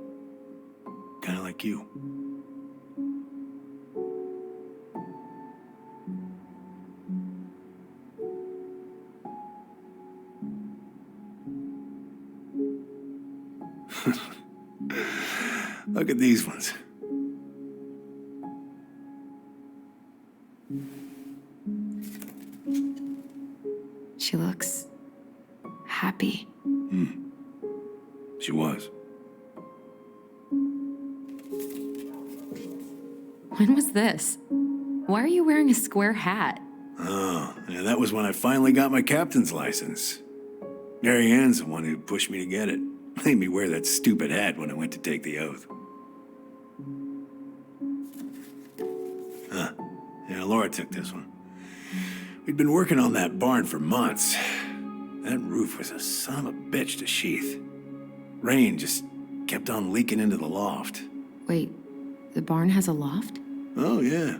Kind of like you. Look at these ones. She looks happy. She was. When was this? Why are you wearing a square hat? Oh, yeah, that was when I finally got my captain's license. Mary Ann's the one who pushed me to get it. Made me wear that stupid hat when I went to take the oath. Yeah, Laura took this one. We'd been working on that barn for months. That roof was a son of a bitch to sheath. Rain just kept on leaking into the loft. Wait, the barn has a loft? Oh, yeah.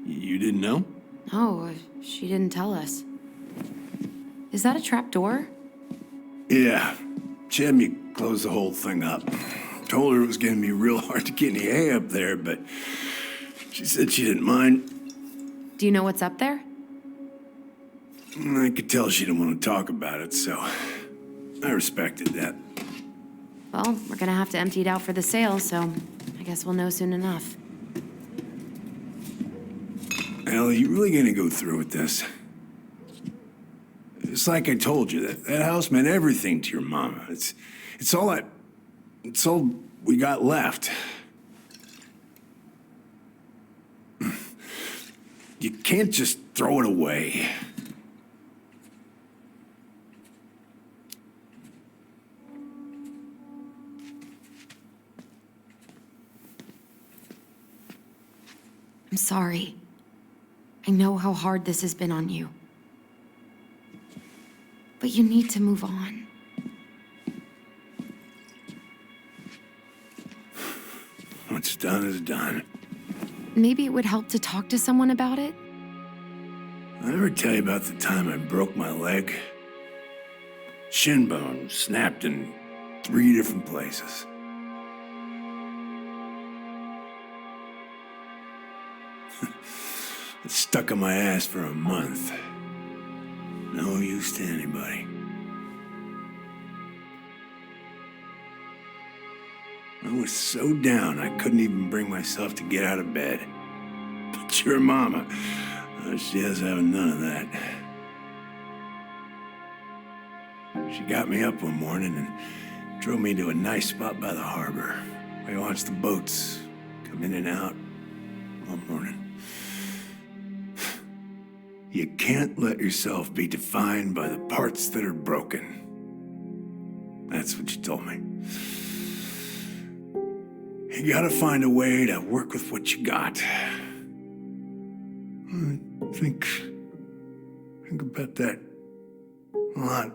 You didn't know? Oh, she didn't tell us. Is that a trap door? Yeah. She had me close the whole thing up. Told her it was going to be real hard to get any hay up there, but she said she didn't mind. Do you know what's up there? I could tell she didn't want to talk about it, so I respected that. Well, we're gonna have to empty it out for the sale, so I guess we'll know soon enough. Ellie, you really gonna go through with this? It's like I told you, that house meant everything to your mama. It's all we got left. You can't just throw it away. I'm sorry. I know how hard this has been on you. But you need to move on. What's done is done. Maybe it would help to talk to someone about it? I ever tell you about the time I broke my leg? Shin bone snapped in 3 different places. It stuck in my ass for a month. No use to anybody. I was so down I couldn't even bring myself to get out of bed. But your mama, she has having none of that. She got me up one morning and drove me to a nice spot by the harbor. We watched the boats come in and out all morning. You can't let yourself be defined by the parts that are broken. That's what you told me. You gotta find a way to work with what you got. Think about that a lot.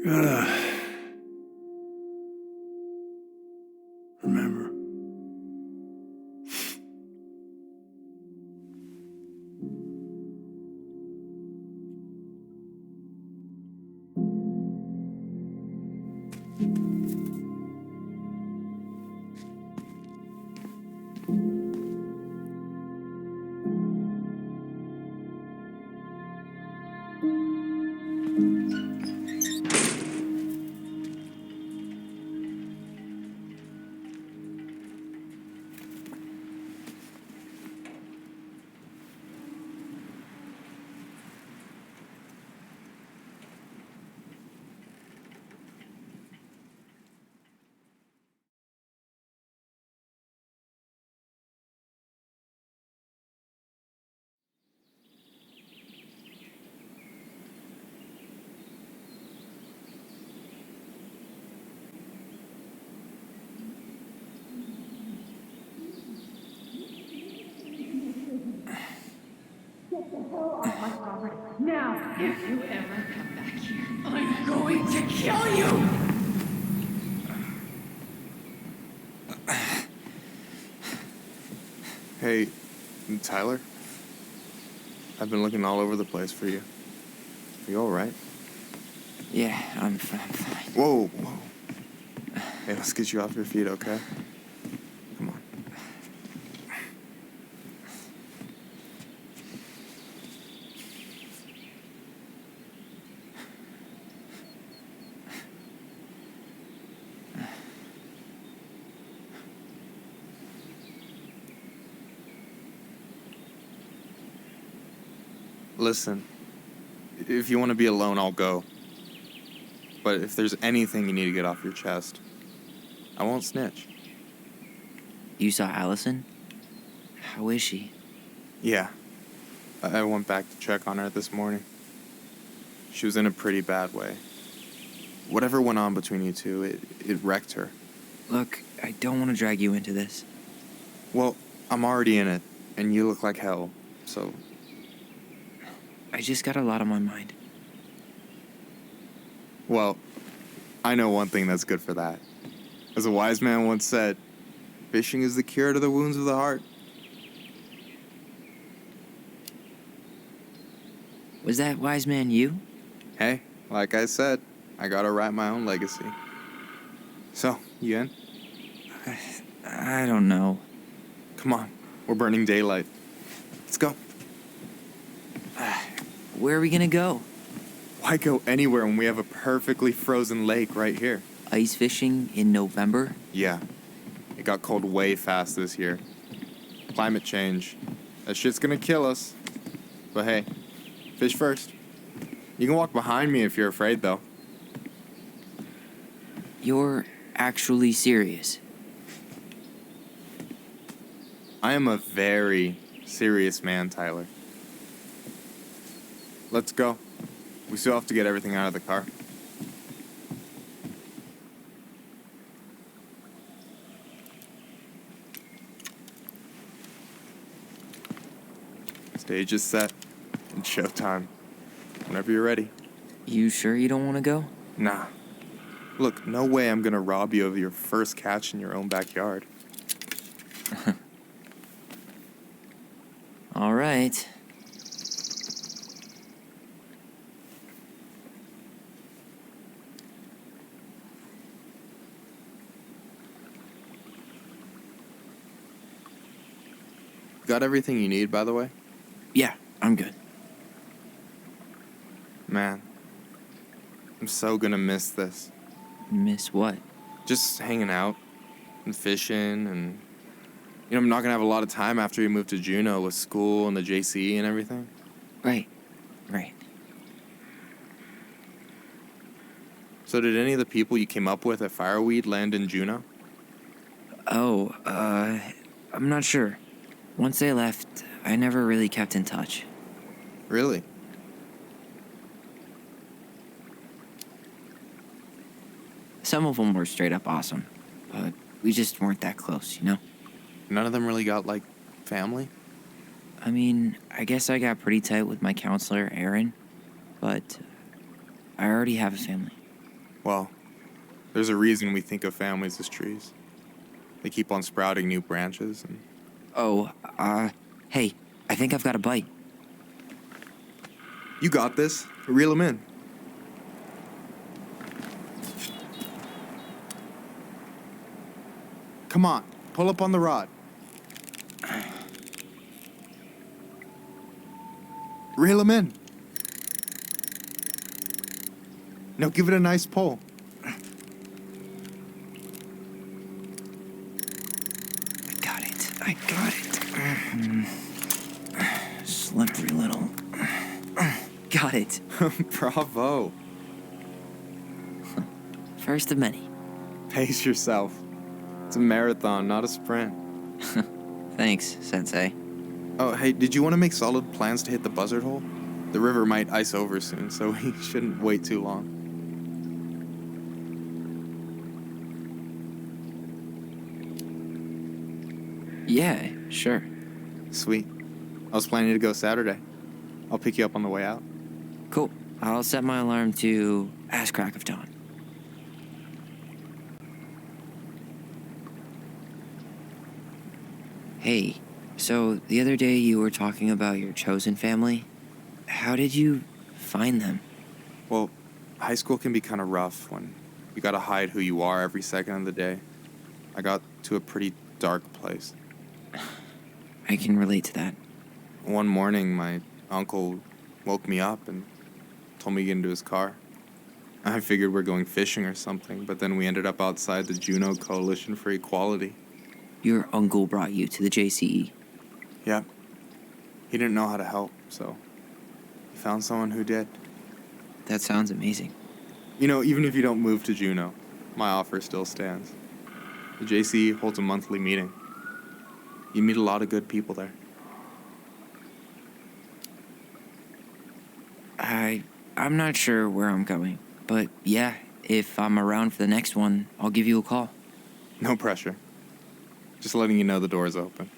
Gotta remember. Now, if you ever come back here, I'm going to kill you! Hey, Tyler? I've been looking all over the place for you. Are you alright? Yeah, I'm fine. Whoa, whoa. Hey, let's get you off your feet, okay? Come on. Listen, if you want to be alone, I'll go. But if there's anything you need to get off your chest, I won't snitch. You saw Allison? How is she? Yeah. I went back to check on her this morning. She was in a pretty bad way. Whatever went on between you two, it wrecked her. Look, I don't want to drag you into this. Well, I'm already in it, and you look like hell, so... I just got a lot on my mind. Well, I know one thing that's good for that. As a wise man once said, fishing is the cure to the wounds of the heart. Was that wise man you? Hey, like I said, I gotta write my own legacy. So, you in? I don't know. Come on, we're burning daylight. Let's go. Where are we gonna go? Why go anywhere when we have a perfectly frozen lake right here? Ice fishing in November? Yeah. It got cold way fast this year. Climate change. That shit's gonna kill us. But hey, fish first. You can walk behind me if you're afraid, though. You're actually serious? I am a very serious man, Tyler. Let's go. We still have to get everything out of the car. Stage is set. It's showtime. Whenever you're ready. You sure you don't want to go? Nah. Look, no way I'm gonna rob you of your first catch in your own backyard. All right. Got everything you need, by the way? Yeah, I'm good. Man, I'm so gonna miss this. Miss what? Just hanging out and fishing and... You know, I'm not gonna have a lot of time after we move to Juneau with school and the JC and everything. Right. So did any of the people you came up with at Fireweed land in Juneau? Oh, I'm not sure. Once they left, I never really kept in touch. Really? Some of them were straight up awesome. but we just weren't that close, you know? None of them really got, like, family? I mean, I guess I got pretty tight with my counselor, Aaron, but I already have a family. Well, there's a reason we think of families as trees. They keep on sprouting new branches and... Oh, hey, I think I've got a bite. You got this. Reel them in. Come on, pull up on the rod. Reel them in. Now give it a nice pull. I got it. Slippery little. Got it. Bravo. First of many. Pace yourself. It's a marathon, not a sprint. Thanks, Sensei. Oh, hey, did you want to make solid plans to hit the buzzard hole? The river might ice over soon, so we shouldn't wait too long. Yeah, sure. Sweet. I was planning to go Saturday. I'll pick you up on the way out. Cool. I'll set my alarm to ass crack of dawn. Hey, so the other day you were talking about your chosen family. How did you find them? Well, high school can be kind of rough when you gotta hide who you are every second of the day. I got to a pretty dark place. I can relate to that. One morning, my uncle woke me up and told me to get into his car. I figured we're going fishing or something, but then we ended up outside the Juneau Coalition for Equality. Your uncle brought you to the JCE. Yep. He didn't know how to help, so he found someone who did. That sounds amazing. You know, even if you don't move to Juneau, my offer still stands. The JCE holds a monthly meeting. You meet a lot of good people there. I'm not sure where I'm going, but yeah, if I'm around for the next one, I'll give you a call. No pressure. Just letting you know the door is open.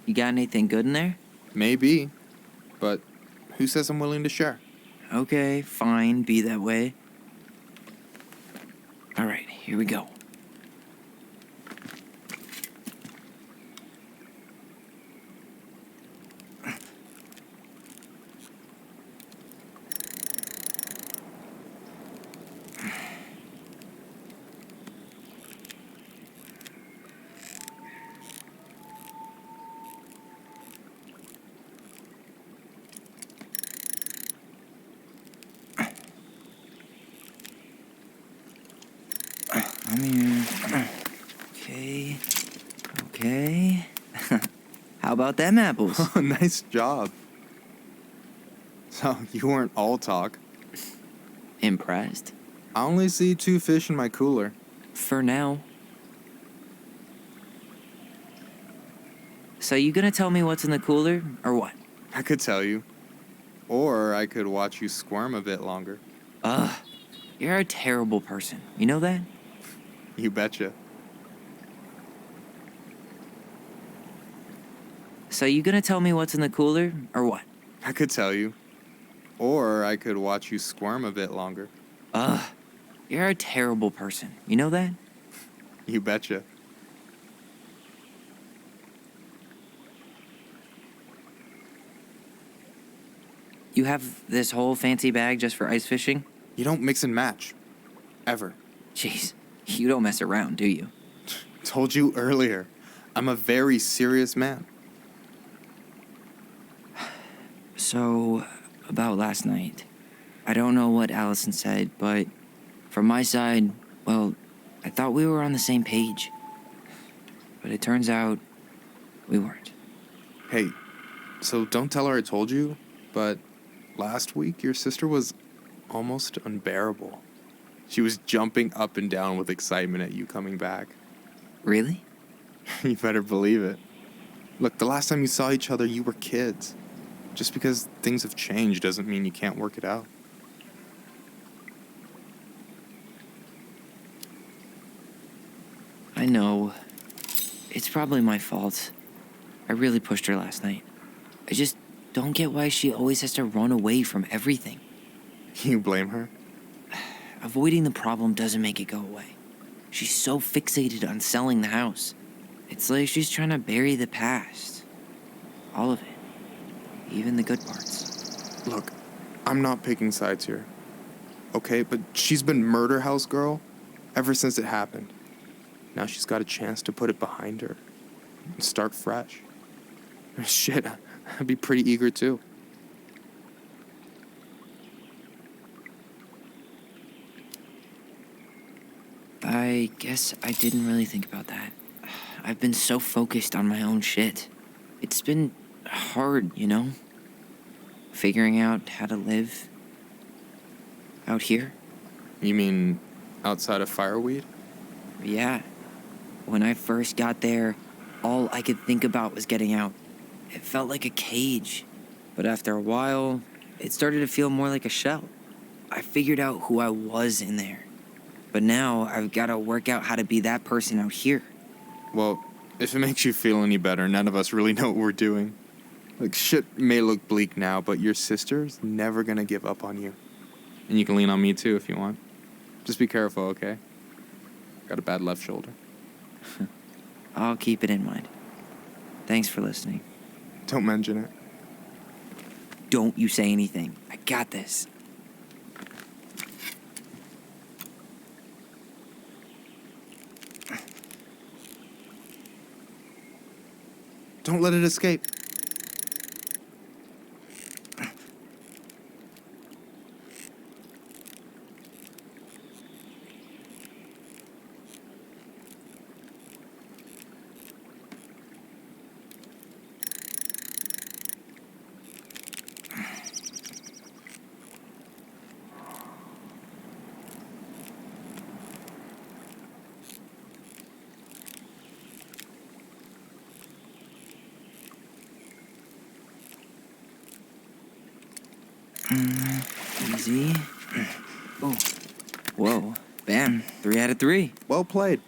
You got anything good in there? Maybe, but who says I'm willing to share? Okay, fine, be that way. All right, here we go. Okay. How about them apples? Oh, nice job. So, you weren't all talk. Impressed? I only see 2 fish in my cooler. For now. So you gonna tell me what's in the cooler, or what? I could tell you. Or I could watch you squirm a bit longer. Ugh. You're a terrible person. You know that? You betcha. So you gonna tell me what's in the cooler, or what? I could tell you. Or I could watch you squirm a bit longer. Ugh. You're a terrible person. You know that? You betcha. You have this whole fancy bag just for ice fishing? You don't mix and match. Ever. Jeez, you don't mess around, do you? Told you earlier. I'm a very serious man. So, about last night. I don't know what Allison said, but from my side, well, I thought we were on the same page. But it turns out we weren't. Hey, so don't tell her I told you, but last week your sister was almost unbearable. She was jumping up and down with excitement at you coming back. Really? You better believe it. Look, the last time you saw each other, you were kids. Just because things have changed doesn't mean you can't work it out. know. It's probably my fault. I really pushed her last night. I just don't get why she always has to run away from everything. You blame her? Avoiding the problem doesn't make it go away. She's so fixated on selling the house. It's like she's trying to bury the past. All of it. Even the good parts. Look, I'm not picking sides here. Okay, but she's been murder house girl ever since it happened. Now she's got a chance to put it behind her and start fresh. Shit, I'd be pretty eager too. I guess I didn't really think about that. I've been so focused on my own shit. It's been hard, you know? Figuring out how to live out here. You mean outside of Fireweed? Yeah. When I first got there, all I could think about was getting out. It felt like a cage. But after a while, it started to feel more like a shell. I figured out who I was in there. But now I've got to work out how to be that person out here. Well, if it makes you feel any better, none of us really know what we're doing. Like, shit may look bleak now, but your sister's never gonna give up on you. And you can lean on me too if you want. Just be careful, okay? Got a bad left shoulder. I'll keep it in mind. Thanks for listening. Don't mention it. Don't you say anything. I got this. Don't let it escape. Easy. Oh. Whoa. Bam. 3 out of 3. Well played.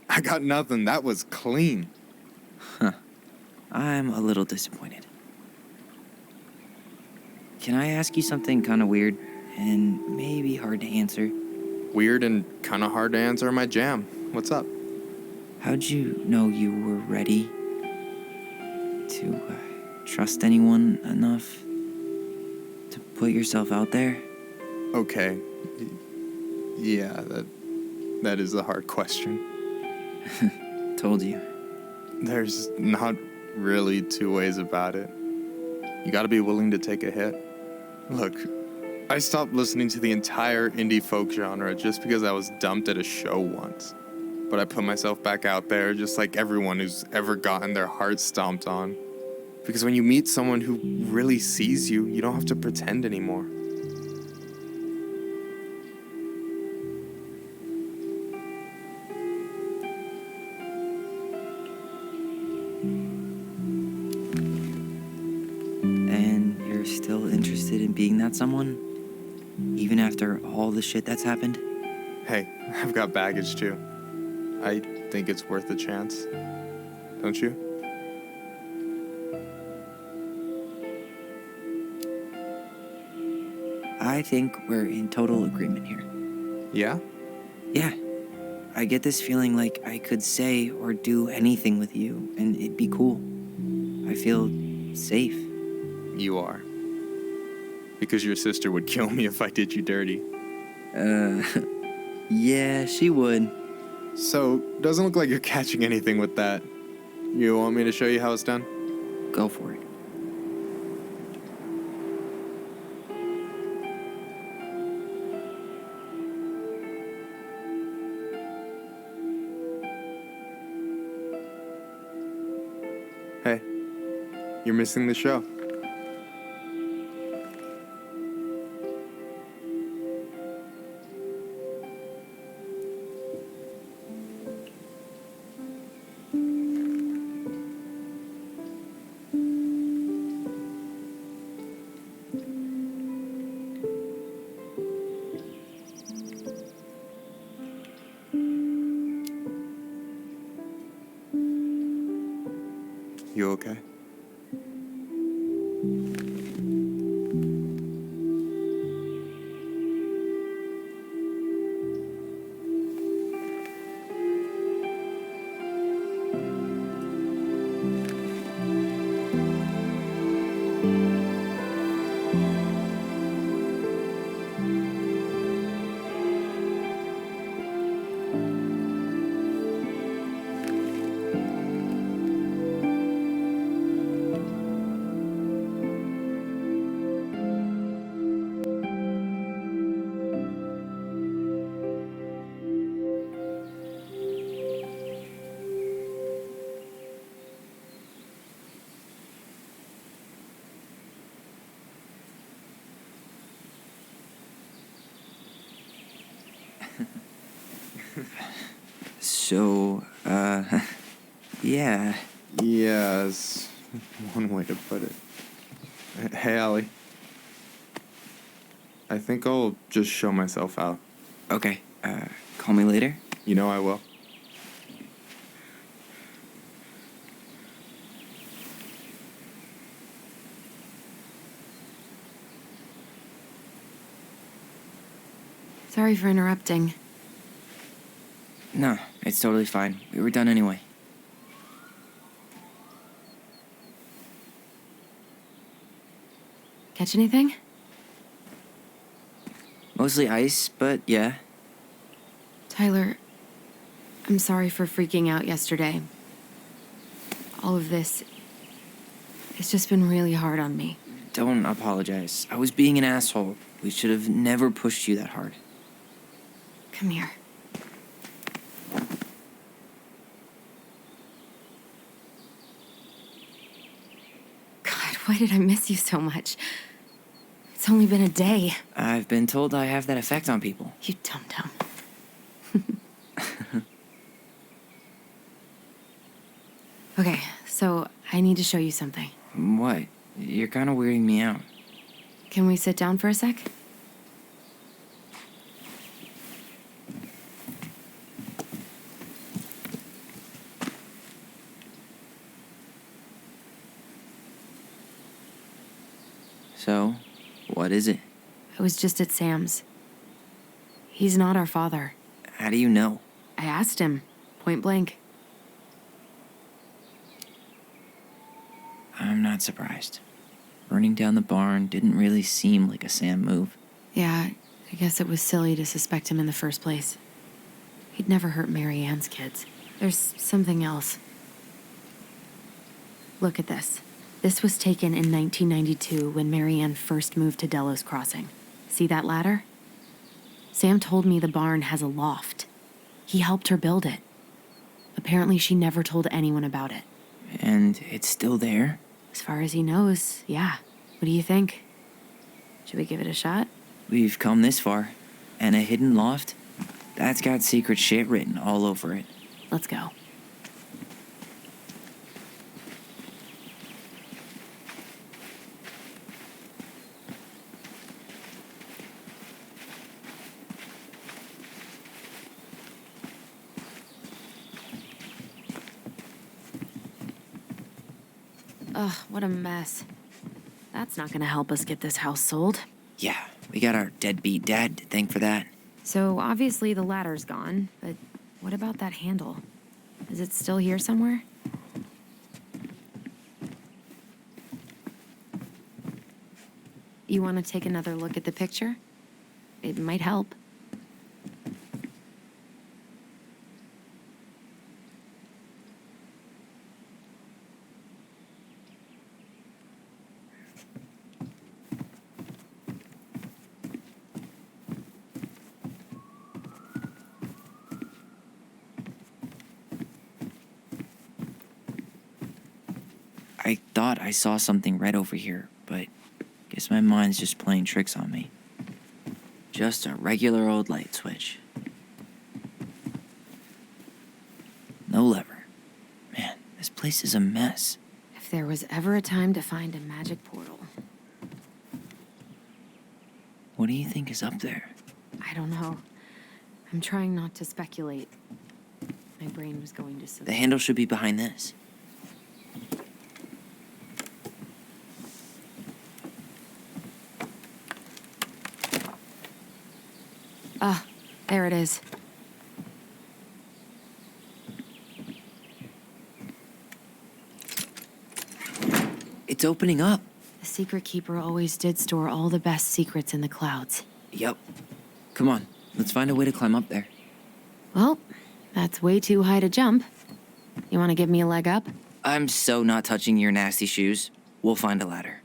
I got nothing. That was clean. Huh. I'm a little disappointed. Can I ask you something kind of weird and maybe hard to answer? Weird and kind of hard to answer are my jam. What's up? How'd you know you were ready to trust anyone enough to put yourself out there? Okay. Yeah, that is a hard question. Told you. There's not really two ways about it. You gotta be willing to take a hit. Look, I stopped listening to the entire indie folk genre just because I was dumped at a show once. But I put myself back out there just like everyone who's ever gotten their heart stomped on. Because when you meet someone who really sees you, you don't have to pretend anymore. And you're still interested in being that someone? Even after all the shit that's happened? Hey, I've got baggage too. I think it's worth a chance. Don't you? I think we're in total agreement here. Yeah? Yeah. I get this feeling like I could say or do anything with you, and it'd be cool. I feel safe. You are. Because your sister would kill me if I did you dirty. Yeah, she would. So, doesn't look like you're catching anything with that. You want me to show you how it's done? Go for it. Hey, you're missing the show. You okay? So, yeah. Yeah, is one way to put it. Hey, Allie. I think I'll just show myself out. Okay, call me later? You know I will. Sorry for interrupting. No, it's totally fine. We were done anyway. Catch anything? Mostly ice, but yeah. Tyler, I'm sorry for freaking out yesterday. All of this, it's just been really hard on me. Don't apologize. I was being an asshole. We should have never pushed you that hard. Come here. God, why did I miss you so much? It's only been a day. I've been told I have that effect on people. You dum-dum. Okay, so I need to show you something. What? You're kind of weirding me out. Can we sit down for a sec? So, what is it? I was just at Sam's. He's not our father. How do you know? I asked him, point blank. I'm not surprised. Burning down the barn didn't really seem like a Sam move. Yeah, I guess it was silly to suspect him in the first place. He'd never hurt Mary Ann's kids. There's something else. Look at this. This was taken in 1992 when Mary Ann first moved to Delos Crossing. See that ladder? Sam told me the barn has a loft. He helped her build it. Apparently she never told anyone about it. And it's still there? As far as he knows, yeah. What do you think? Should we give it a shot? We've come this far. And a hidden loft? That's got secret shit written all over it. Let's go. Ugh, what a mess. That's not gonna help us get this house sold. Yeah, we got our deadbeat dad to thank for that. So obviously the ladder's gone, but what about that handle? Is it still here somewhere? You want to take another look at the picture? It might help. I thought I saw something red over here, but guess my mind's just playing tricks on me. Just a regular old light switch. No lever. Man, this place is a mess. If there was ever a time to find a magic portal. What do you think is up there? I don't know. I'm trying not to speculate. My brain was going to sleep. The handle should be behind this. it is. It's opening up. The Secret Keeper always did store all the best secrets in the clouds. Yep. Come on, let's find a way to climb up there. Well, that's way too high to jump. You want to give me a leg up? I'm so not touching your nasty shoes. We'll find a ladder.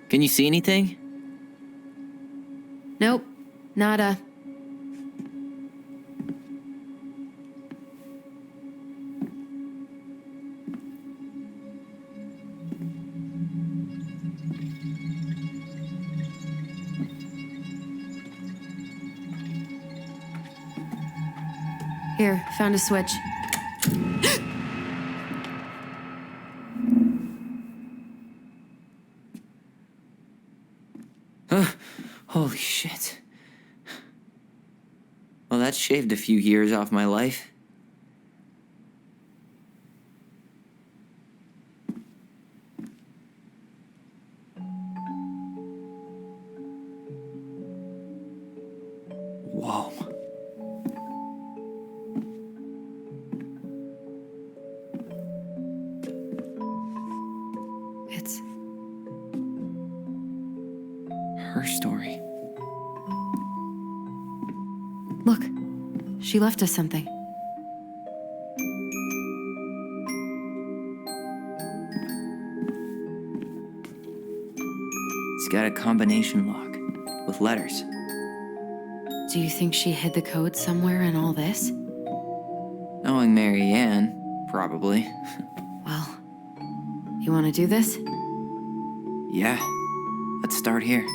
Can you see anything? Nope. Nada. Here, found a switch. Holy shit. Well, that shaved a few years off my life. Whoa. It's her story. Look, she left us something. It's got a combination lock with letters. Do you think she hid the code somewhere in all this? Knowing Mary Ann, probably. Well, you want to do this? Yeah, let's start here.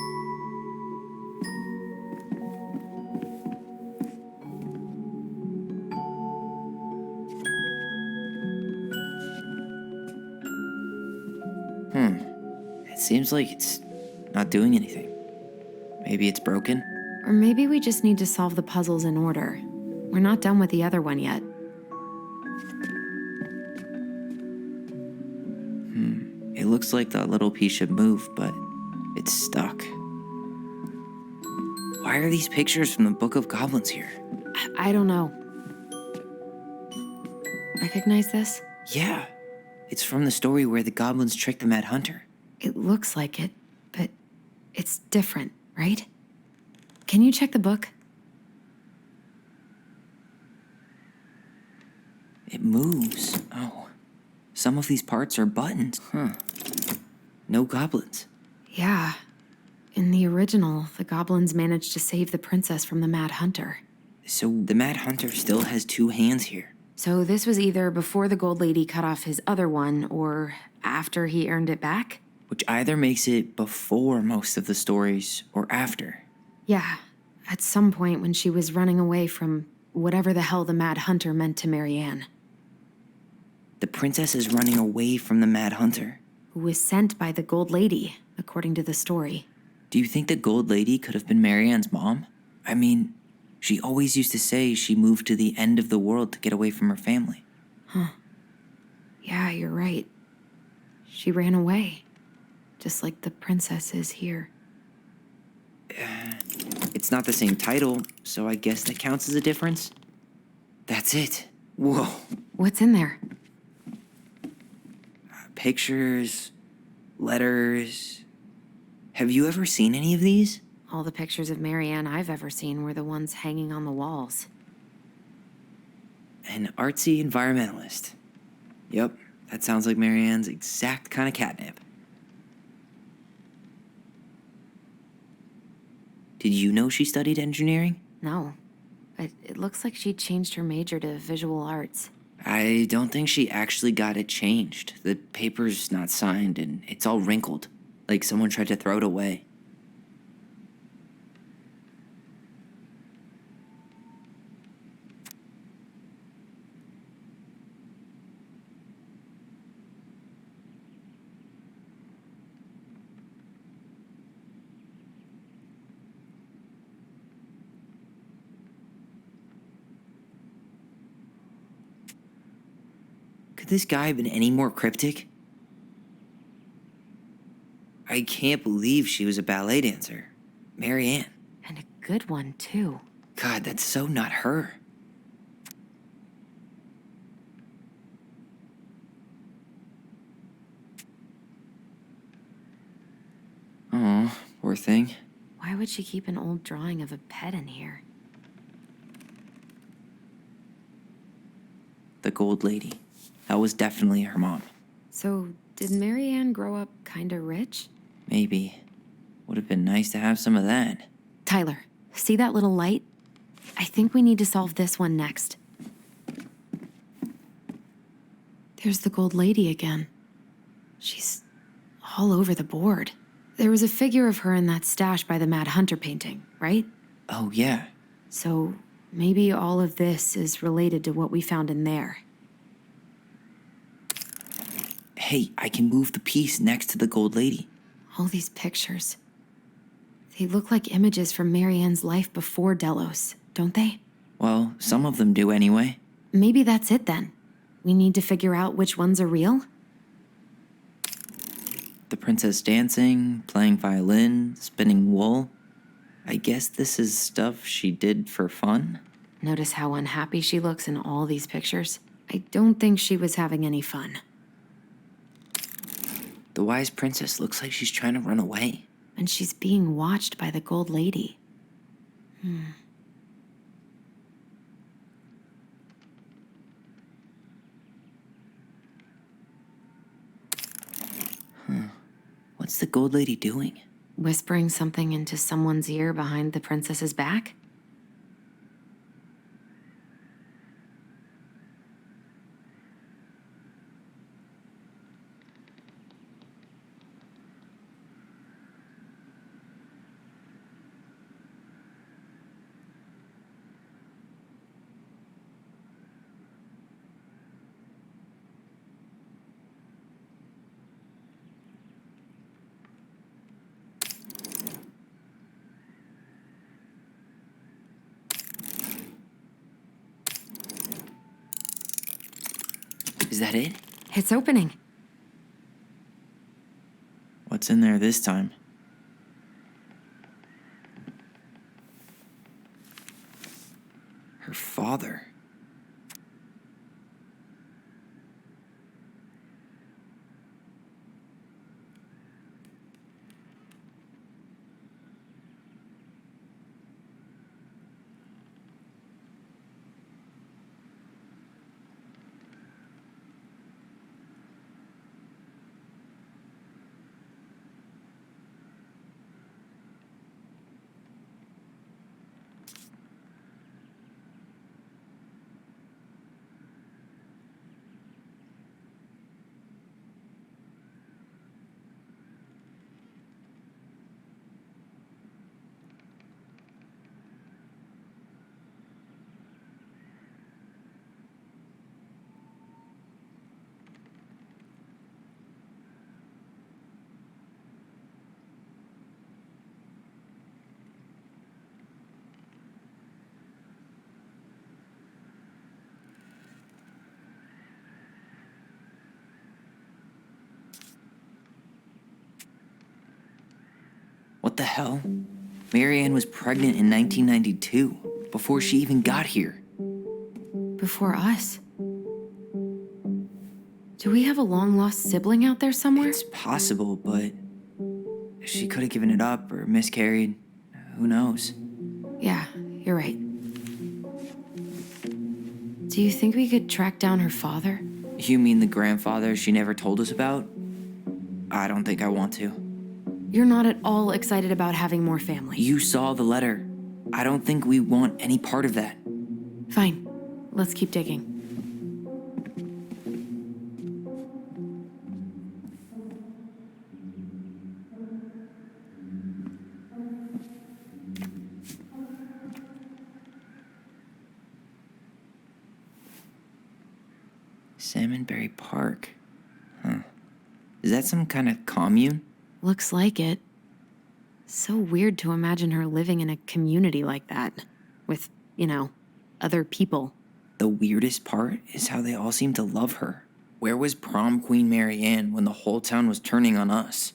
It seems like it's not doing anything. Maybe it's broken? Or maybe we just need to solve the puzzles in order. We're not done with the other one yet. It looks like that little piece should move, but it's stuck. Why are these pictures from the Book of Goblins here? I don't know. Recognize this? Yeah, it's from the story where the goblins tricked the Mad Hunter. It looks like it, but it's different, right? Can you check the book? It moves. Oh, some of these parts are buttons. No goblins. Yeah. In the original, the goblins managed to save the princess from the Mad Hunter. So the Mad Hunter still has two hands here. So this was either before the Gold Lady cut off his other one, or after he earned it back? Which either makes it before most of the stories or after. Yeah, at some point when she was running away from whatever the hell the Mad Hunter meant to Mary Ann. The princess is running away from the Mad Hunter. Who was sent by the Gold Lady, according to the story. Do you think the Gold Lady could have been Mary Ann's mom? I mean, she always used to say she moved to the end of the world to get away from her family. Huh. Yeah, you're right. She ran away. Just like the princess is here. It's not the same title, so I guess that counts as a difference. That's it. Whoa. What's in there? Pictures, letters. Have you ever seen any of these? All the pictures of Mary Ann I've ever seen were the ones hanging on the walls. An artsy environmentalist. Yep, that sounds like Mary Ann's exact kind of catnip. Did you know she studied engineering? No, but it looks like she changed her major to visual arts. I don't think she actually got it changed. The paper's not signed and it's all wrinkled, like someone tried to throw it away. Could this guy have been any more cryptic? I can't believe she was a ballet dancer. Mary Ann. And a good one, too. God, that's so not her. Oh, poor thing. Why would she keep an old drawing of a pet in here? The Gold Lady. That was definitely her mom. So, did Mary Ann grow up kinda rich? Maybe. Would have been nice to have some of that. Tyler, see that little light? I think we need to solve this one next. There's the Gold Lady again. She's all over the board. There was a figure of her in that stash by the Mad Hunter painting, right? Oh, yeah. So maybe all of this is related to what we found in there. Hey, I can move the piece next to the Gold Lady. All these pictures. They look like images from Mary Ann's life before Delos, don't they? Well, some of them do anyway. Maybe that's it then. We need to figure out which ones are real? The princess dancing, playing violin, spinning wool. I guess this is stuff she did for fun? Notice how unhappy she looks in all these pictures? I don't think she was having any fun. The wise princess looks like she's trying to run away. And she's being watched by the Gold Lady. What's the Gold Lady doing? Whispering something into someone's ear behind the princess's back? Is that it? It's opening. What's in there this time? Her father. What the hell? Mary Ann was pregnant in 1992, before she even got here. Before us? Do we have a long-lost sibling out there somewhere? It's possible, but she could have given it up or miscarried. Who knows? Yeah, you're right. Do you think we could track down her father? You mean the grandfather she never told us about? I don't think I want to. You're not at all excited about having more family. You saw the letter. I don't think we want any part of that. Fine. Let's keep digging. Salmonberry Park. Huh. Is that some kind of commune? Looks like it. So weird to imagine her living in a community like that. With, you know, other people. The weirdest part is how they all seem to love her. Where was prom queen Marianne when the whole town was turning on us?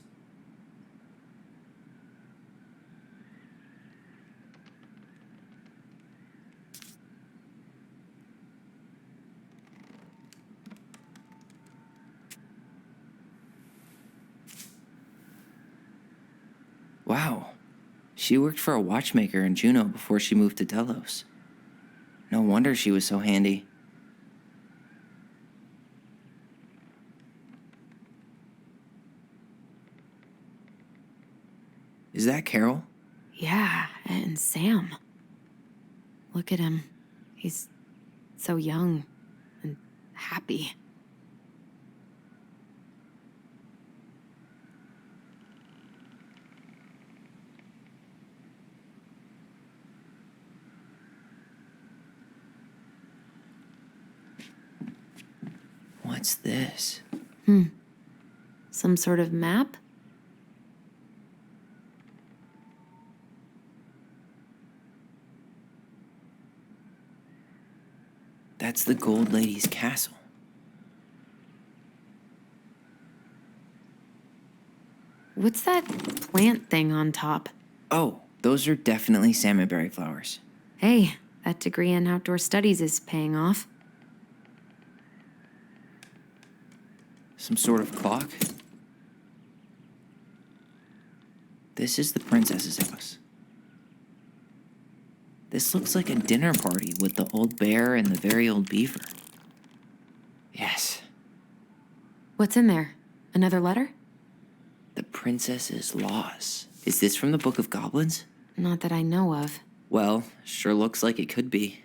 Wow, she worked for a watchmaker in Juneau before she moved to Delos. No wonder she was so handy. Is that Carol? Yeah, and Sam. Look at him. He's so young and happy. What's this? Some sort of map? That's the Gold Lady's castle. What's that plant thing on top? Oh, those are definitely salmonberry flowers. Hey, that degree in outdoor studies is paying off. Some sort of clock? This is the princess's house. This looks like a dinner party with the old bear and the very old beaver. Yes, What's in there? Another letter? the princess's laws. Is this from the Book of Goblins? Not that I know of. Well, sure looks like it could be.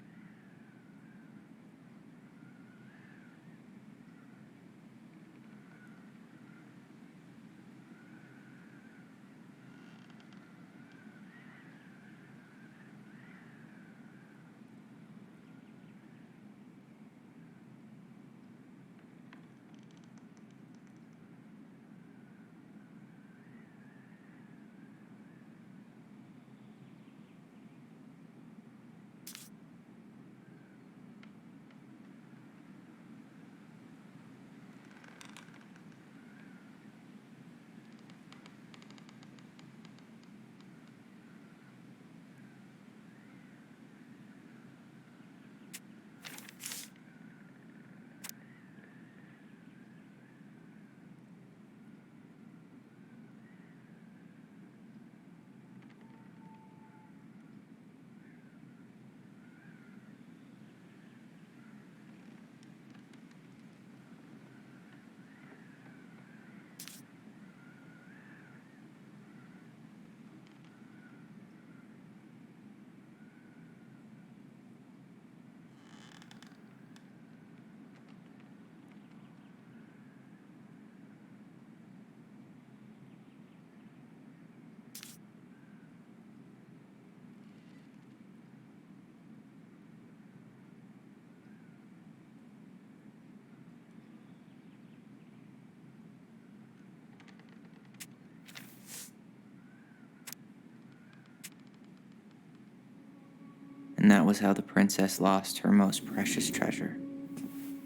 And that was how the princess lost her most precious treasure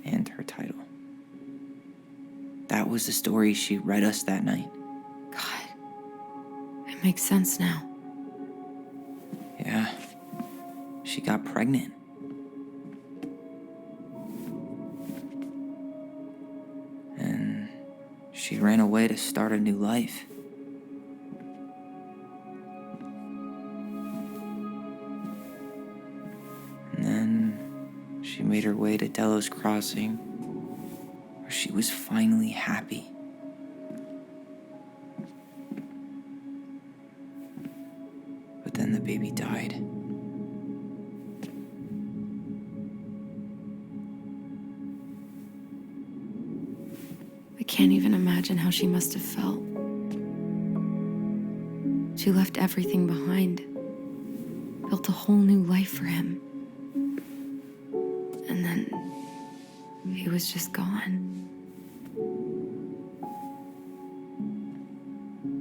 and her title. That was the story she read us that night. God, it makes sense now. Yeah, she got pregnant. And she ran away to start a new life. And then she made her way to Delos Crossing, where she was finally happy. But then the baby died. I can't even imagine how she must have felt. She left everything behind, built a whole new life for him. And then he was just gone.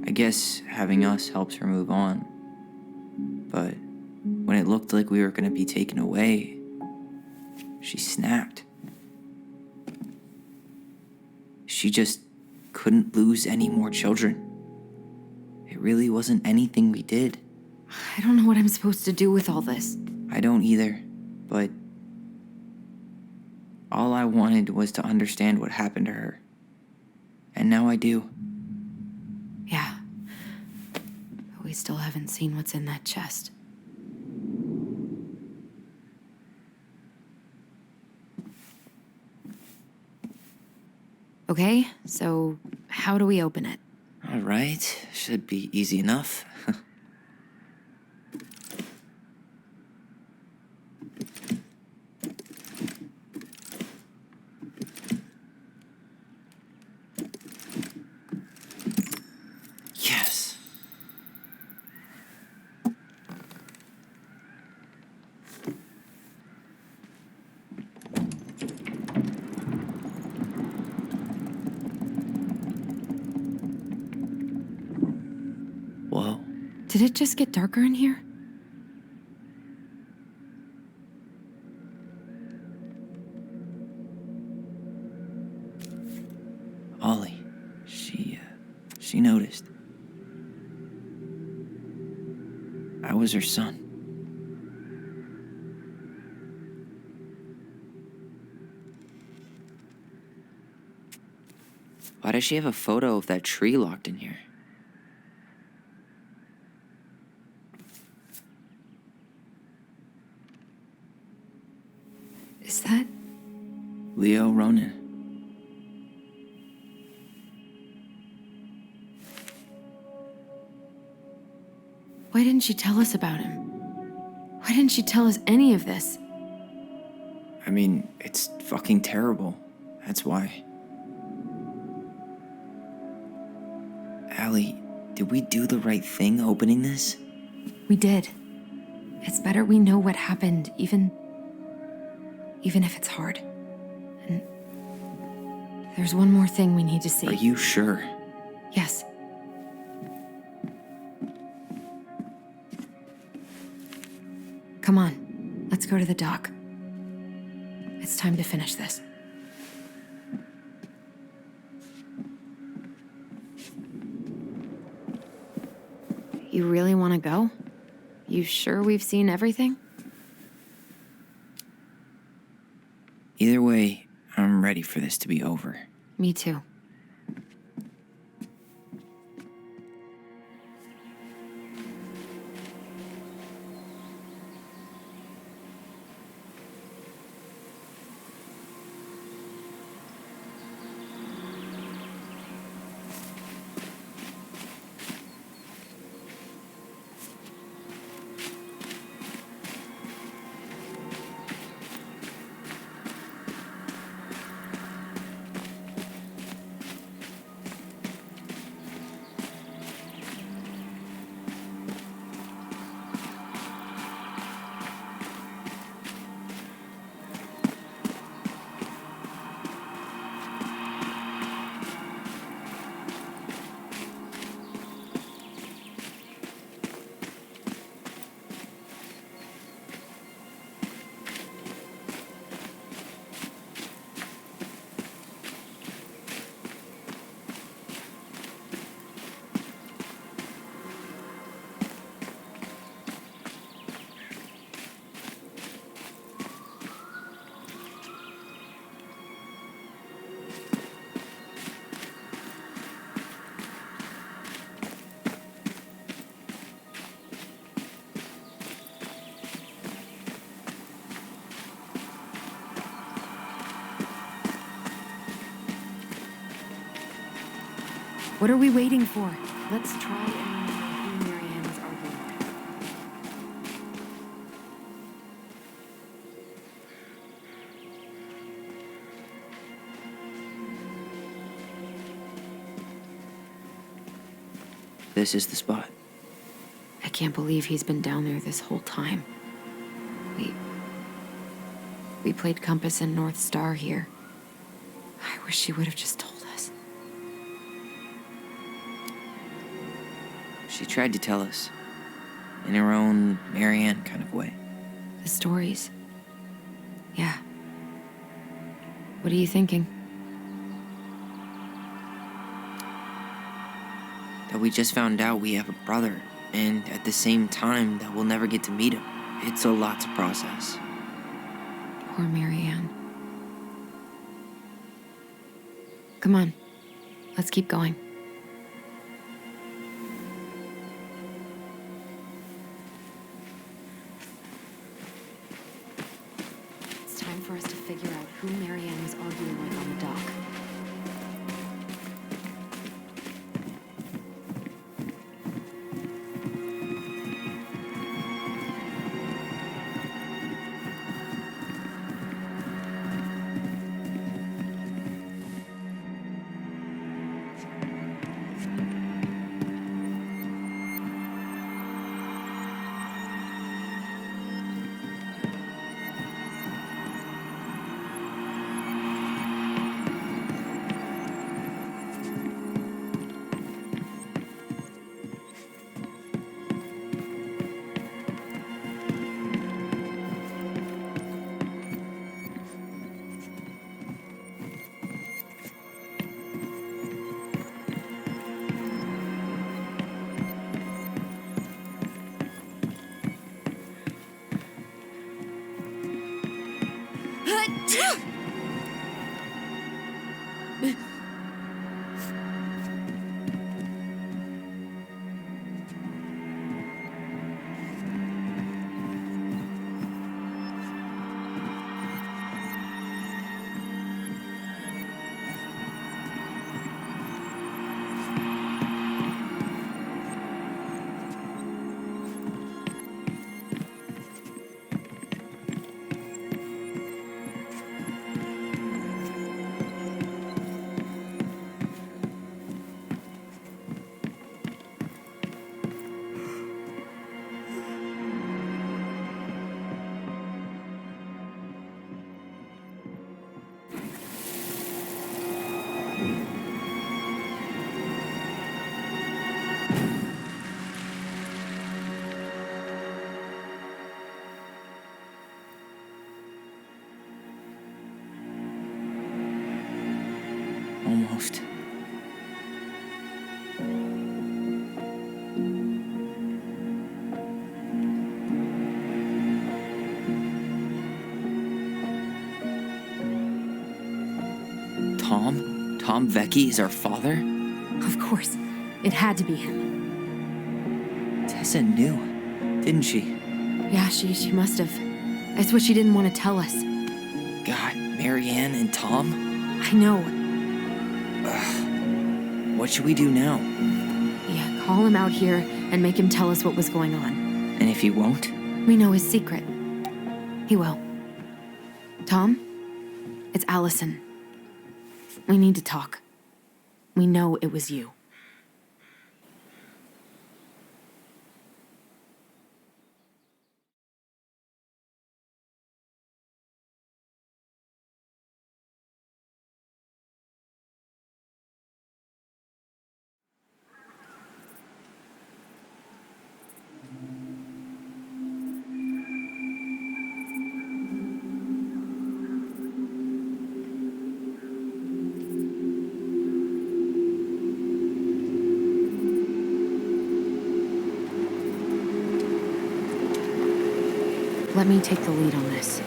I guess having us helps her move on. But when it looked like we were going to be taken away, she snapped. she just couldn't lose any more children. It really wasn't anything we did. I don't know what I'm supposed to do with all this. I don't either, but all I wanted was to understand what happened to her. And now I do. Yeah. But we still haven't seen what's in that chest. Okay, so how do we open it? All right, should be easy enough. Yes. Whoa. Did it just get darker in here? Ollie. She noticed. I was her son. Why does she have a photo of that tree locked in here? Is that... Leo Ronan. Why didn't she tell us about him? Why didn't she tell us any of this? I mean, it's fucking terrible. That's why. Allie, did we do the right thing opening this? We did. It's better we know what happened, even if it's hard. And there's one more thing we need to see. Are you sure? Yes. Come on, let's go to the dock. It's time to finish this. You really want to go? You sure we've seen everything? Either way, I'm ready for this to be over. Me too. What are we waiting for? Let's try and remember who Marianne was arguing with. This is the spot. I can't believe he's been down there this whole time. We played Compass and North Star here. I wish she would have just told us. She tried to tell us, in her own Marianne kind of way. The stories. Yeah. What are you thinking? that we just found out we have a brother, and at the same time that we'll never get to meet him. It's a lot to process. Poor Marianne. Come on, let's keep going. It's time for us to figure out who Marianne was arguing with on the dock. Almost. Tom Vecchi is our father? Of course. It had to be him. Tessa knew, didn't she? Yeah, she must have. That's what she didn't want to tell us. God, Marianne and Tom? I know. What should we do now? Yeah, call him out here and make him tell us what was going on. And if he won't? We know his secret. He will. Tom? It's Allison. We need to talk. We know it was you. Let me take the lead on this.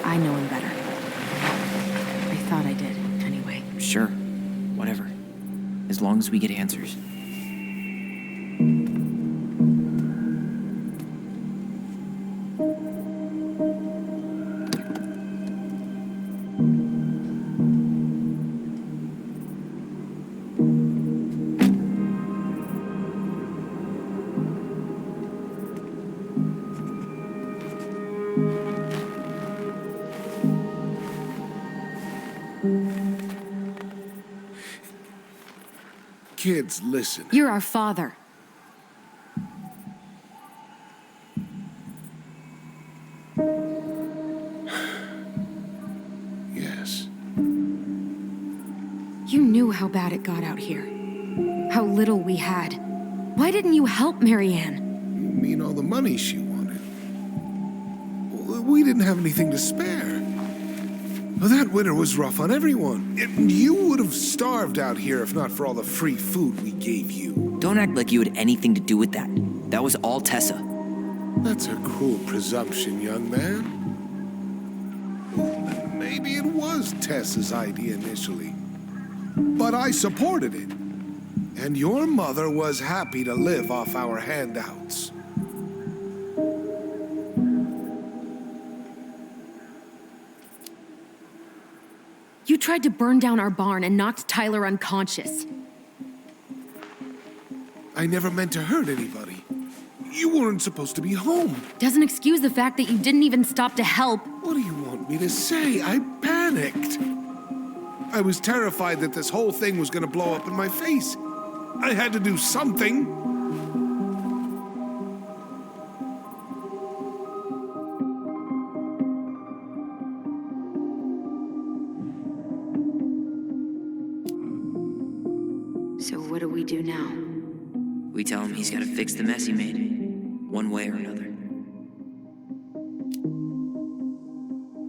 I know him better. I thought I did, anyway. Sure. Whatever. As long as we get answers. Kids, listen. You're our father. Yes. You knew how bad it got out here. How little we had. Why didn't you help Marianne? You mean all the money she wanted? Well, we didn't have anything to spare. Well, that winter was rough on everyone. You would have starved out here if not for all the free food we gave you. Don't act like you had anything to do with that. That was all Tessa. That's a cruel presumption, young man. Maybe it was Tessa's idea initially, but I supported it. And your mother was happy to live off our handouts. You tried to burn down our barn and knocked Tyler unconscious. I never meant to hurt anybody. You weren't supposed to be home. Doesn't excuse the fact that you didn't even stop to help. What do you want me to say? I panicked. I was terrified that this whole thing was going to blow up in my face. I had to do something. So what do we do now? We tell him he's gotta fix the mess he made, one way or another.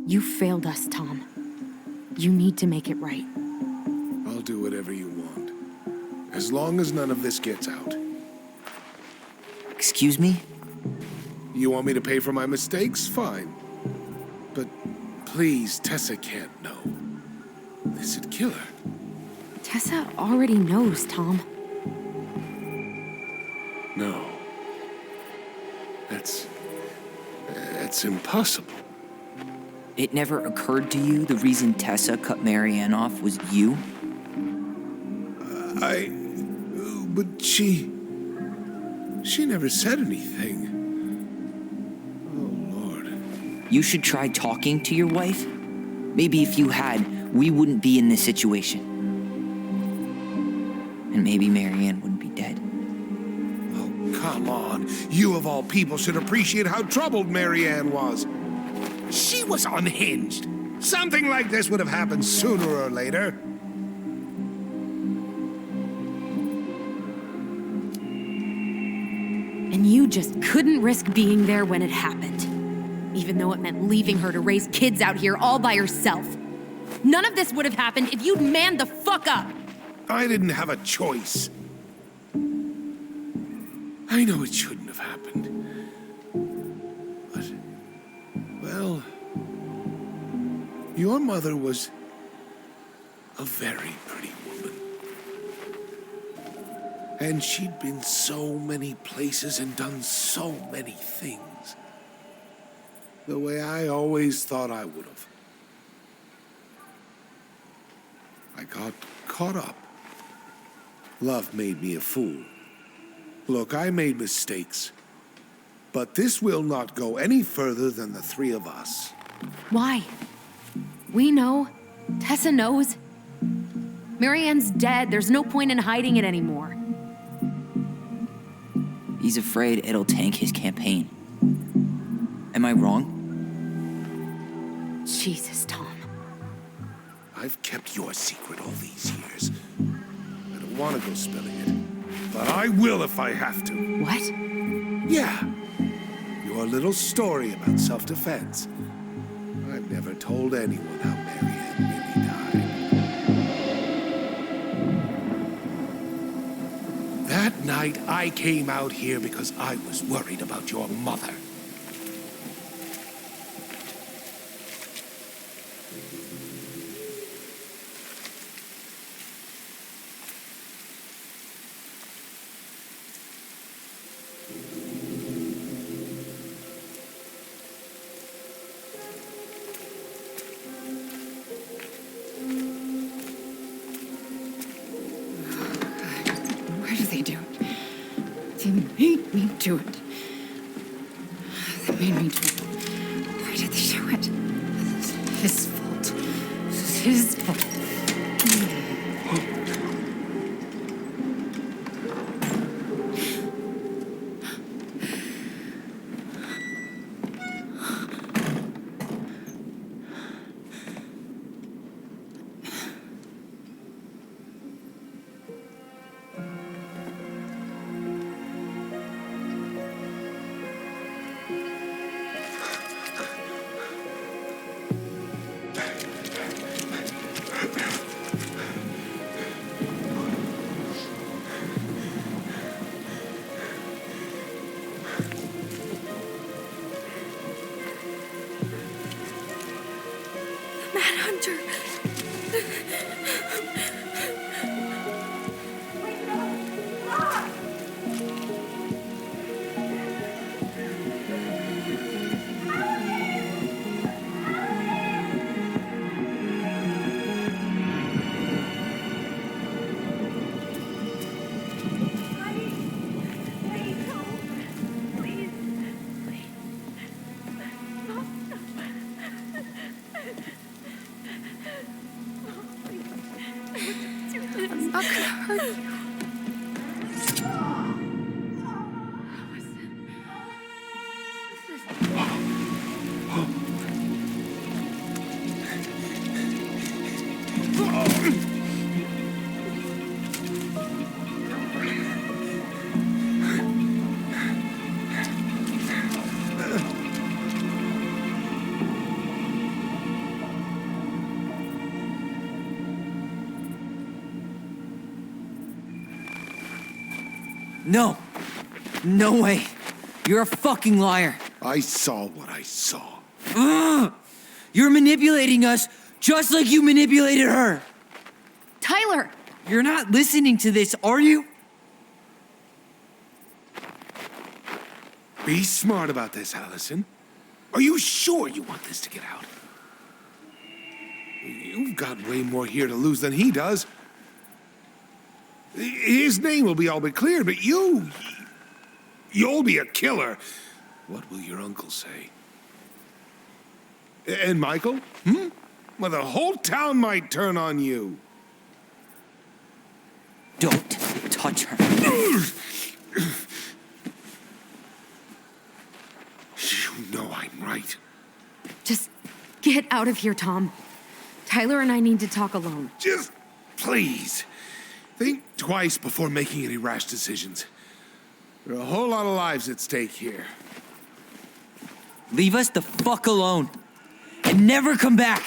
You failed us, Tom. You need to make it right. I'll do whatever you want, as long as none of this gets out. Excuse me? You want me to pay for my mistakes? Fine. But please, Tessa can't know. This'd kill her. Tessa already knows, Tom. No. That's impossible. It never occurred to you the reason Tessa cut Marianne off was you? But she never said anything. Oh, Lord. You should try talking to your wife. Maybe if you had, we wouldn't be in this situation. And maybe Marianne wouldn't be dead. Oh, come on. You of all people should appreciate how troubled Marianne was. She was unhinged. Something like this would have happened sooner or later. And you just couldn't risk being there when it happened. Even though it meant leaving her to raise kids out here all by herself. None of this would have happened if you'd manned the fuck up! I didn't have a choice. I know it shouldn't have happened. But, well, your mother was a very pretty woman. And she'd been so many places and done so many things. The way I always thought I would have. I got caught up. Love made me a fool. Look, I made mistakes. But this will not go any further than the three of us. Why? We know. Tessa knows. Marianne's dead. There's no point in hiding it anymore. He's afraid it'll tank his campaign. Am I wrong? Jesus, Tom. I've kept your secret all these years. I don't want to go spilling it. But I will if I have to. What? Yeah. Your little story about self-defense. I've never told anyone how Marianne really died. That night, I came out here because I was worried about your mother. They made me do it. They made me do it. Why did they do it? This is his fault. This is his fault. Hunter. I'm not gonna hurt you. No. No way. You're a fucking liar. I saw what I saw. Ugh! You're manipulating us just like you manipulated her. Tyler! You're not listening to this, are you? Be smart about this, Allison. Are you sure you want this to get out? You've got way more here to lose than he does. His name will be all but clear, but you'll be a killer. What will your uncle say? And Michael? Well, the whole town might turn on you. Don't touch her. You know I'm right. Just get out of here, Tom. Tyler and I need to talk alone. Just please. Think twice before making any rash decisions. There are a whole lot of lives at stake here. Leave us the fuck alone. And never come back.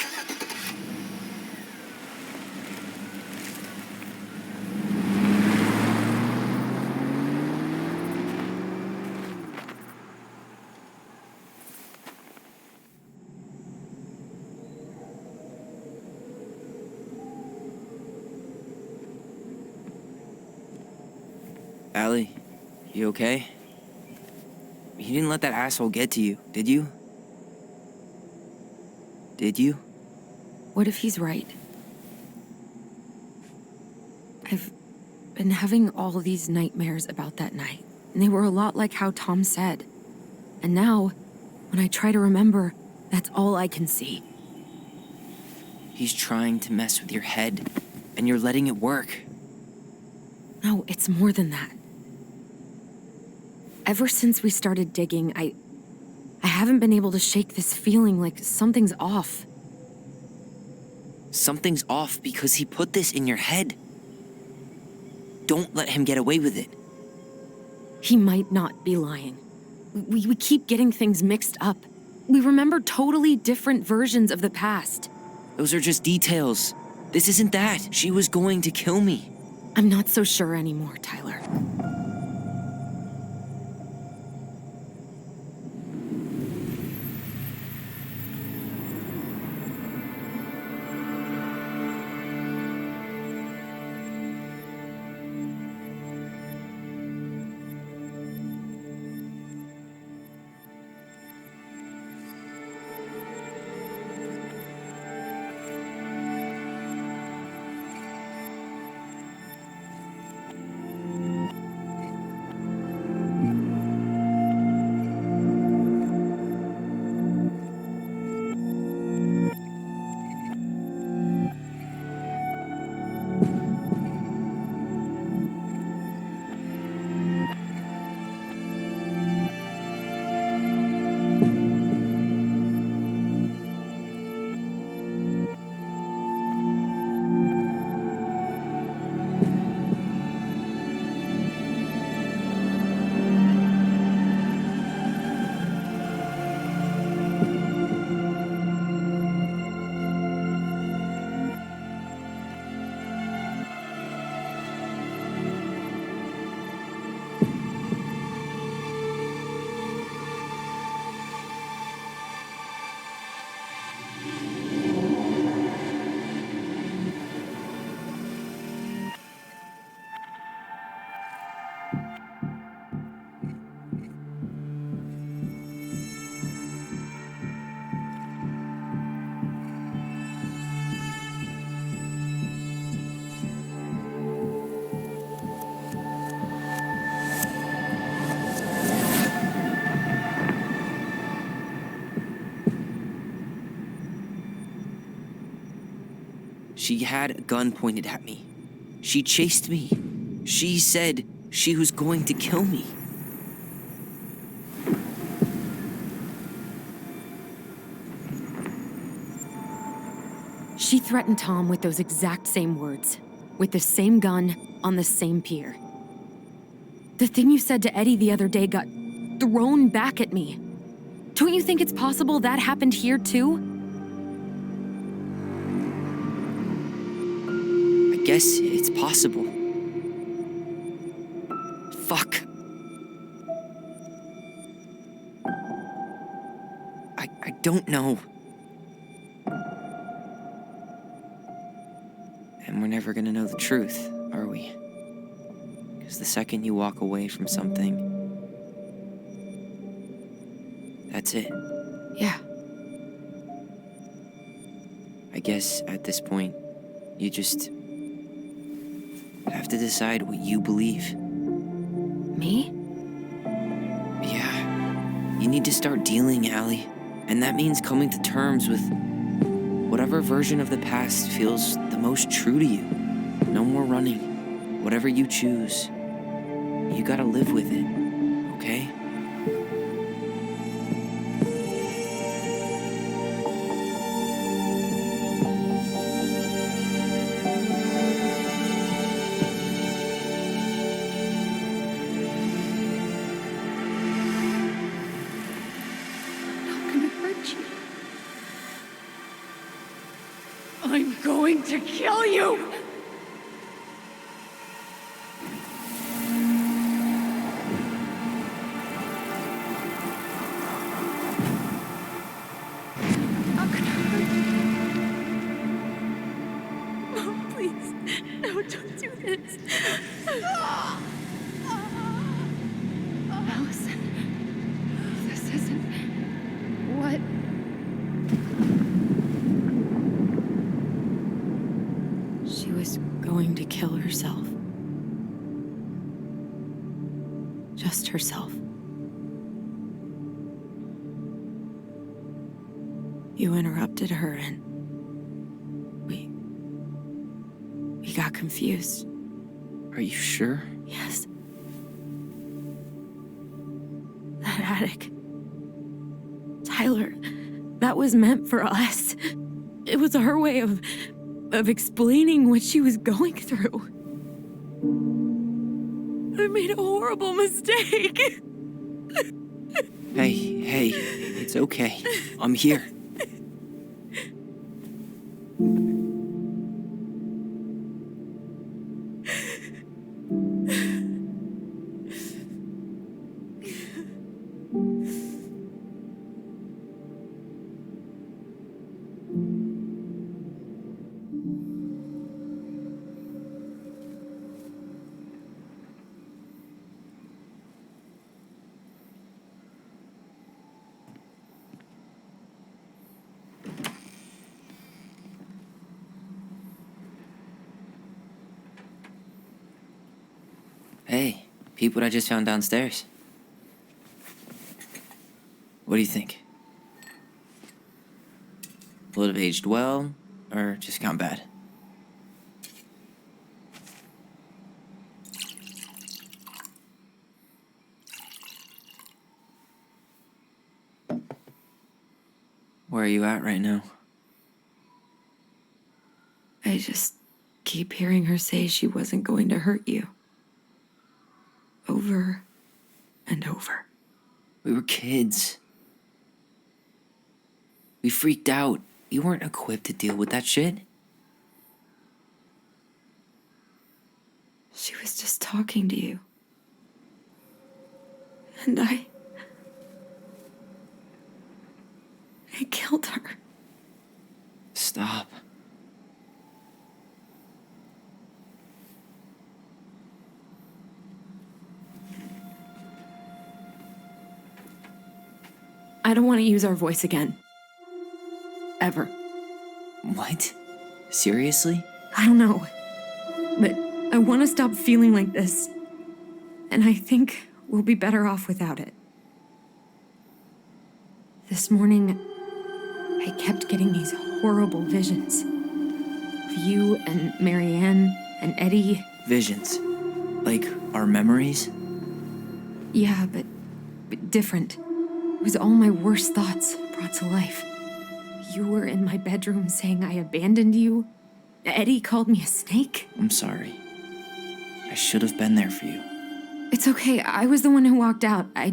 Allie, you okay? You didn't let that asshole get to you, did you? Did you? What if he's right? I've been having all these nightmares about that night, and they were a lot like how Tom said. And now, when I try to remember, that's all I can see. He's trying to mess with your head, and you're letting it work. No, it's more than that. Ever since we started digging, I haven't been able to shake this feeling like something's off. Something's off because he put this in your head. Don't let him get away with it. He might not be lying. We keep getting things mixed up. We remember totally different versions of the past. Those are just details. This isn't that. She was going to kill me. I'm not so sure anymore, Tyler. She had a gun pointed at me. She chased me. She said she was going to kill me. She threatened Tom with those exact same words, with the same gun on the same pier. The thing you said to Eddie the other day got thrown back at me. Don't you think it's possible that happened here too? I guess it's possible. Fuck. I don't know. And we're never gonna know the truth, are we? Because the second you walk away from something, that's it. Yeah. I guess at this point, you just have to decide what you believe. Me? Yeah. You need to start dealing, Allie. And that means coming to terms with whatever version of the past feels the most true to you. No more running. Whatever you choose, you gotta live with it, okay? I'm going to kill you! Mom, please. No, don't do this. Allison, this isn't what... She was going to kill herself. Just herself. You interrupted her and we got confused. Are you sure? Yes. That attic. Tyler, that was meant for us. It was our way of explaining what she was going through. I made a horrible mistake. Hey, it's okay. I'm here. Hey, peep what I just found downstairs. What do you think? Will it have aged well, or just gone bad? Where are you at right now? I just keep hearing her say she wasn't going to hurt you. Over and over. We were kids. We freaked out. You weren't equipped to deal with that shit. She was just talking to you. And I killed her. Stop. I don't want to use our voice again. Ever. What? Seriously? I don't know. But I want to stop feeling like this. And I think we'll be better off without it. This morning, I kept getting these horrible visions. Of you and Marianne and Eddie. Visions. Like our memories? Yeah, but different. It was all my worst thoughts brought to life. You were in my bedroom saying I abandoned you. Eddie called me a snake. I'm sorry. I should have been there for you. It's okay. I was the one who walked out. I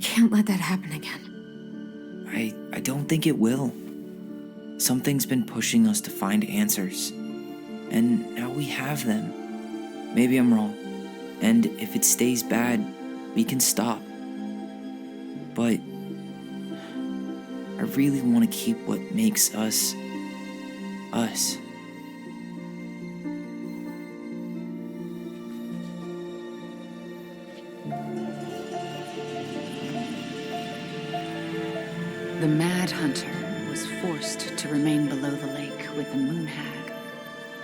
can't let that happen again. I don't think it will. Something's been pushing us to find answers. And now we have them. Maybe I'm wrong. And if it stays bad, we can stop. But I really want to keep what makes us, us. The Mad Hunter was forced to remain below the lake with the Moon Hag,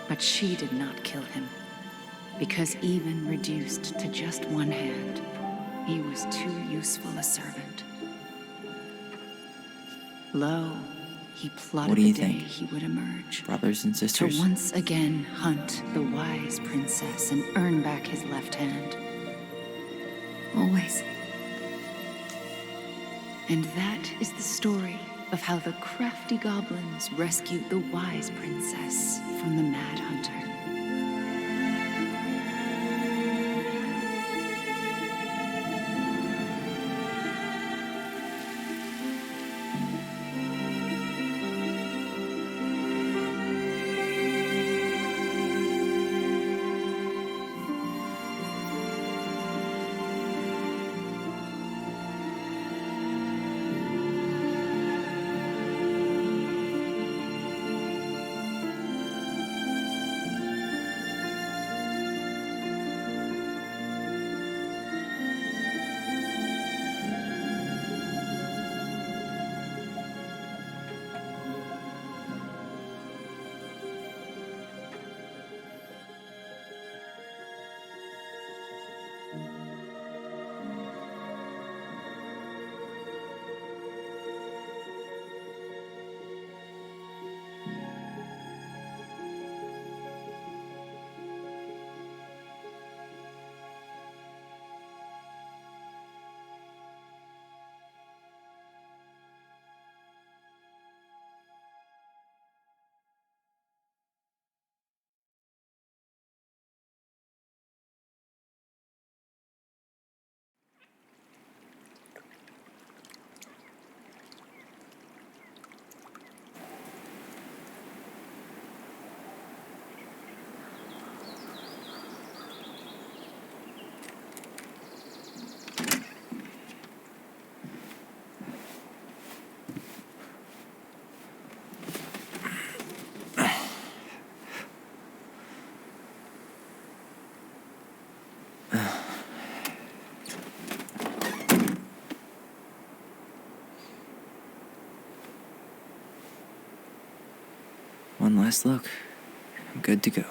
but she did not kill him, because even reduced to just one hand, he was too useful a servant. Lo, he plotted What do you the day think? he would emerge. Brothers and sisters? To once again hunt the wise princess and earn back his left hand. Always. And that is the story of how the crafty goblins rescued the wise princess from the Mad Hunter. One last look. I'm good to go.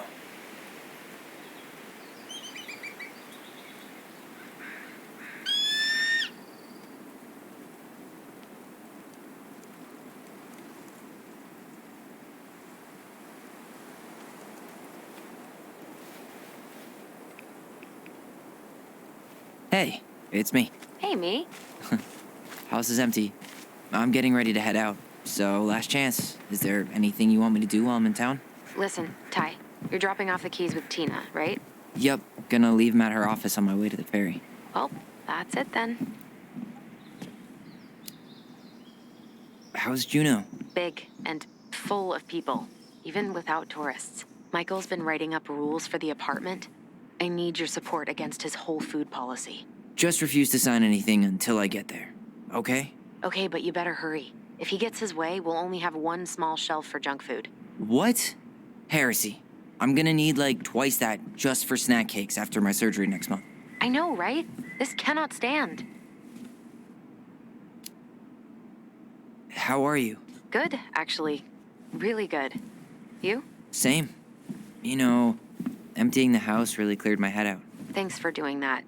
Hey, it's me. Hey, me. House is empty. I'm getting ready to head out. So, last chance. Is there anything you want me to do while I'm in town? Listen, Ty, you're dropping off the keys with Tina, right? Yep, gonna leave 'em at her office on my way to the ferry. Well, that's it then. How's Juno? Big and full of people, even without tourists. Michael's been writing up rules for the apartment. I need your support against his whole food policy. Just refuse to sign anything until I get there. Okay? Okay, but you better hurry. If he gets his way, we'll only have one small shelf for junk food. What? Heresy. I'm gonna need like twice that just for snack cakes after my surgery next month. I know, right? This cannot stand. How are you? Good, actually. Really good. You? Same. You know, emptying the house really cleared my head out. Thanks for doing that.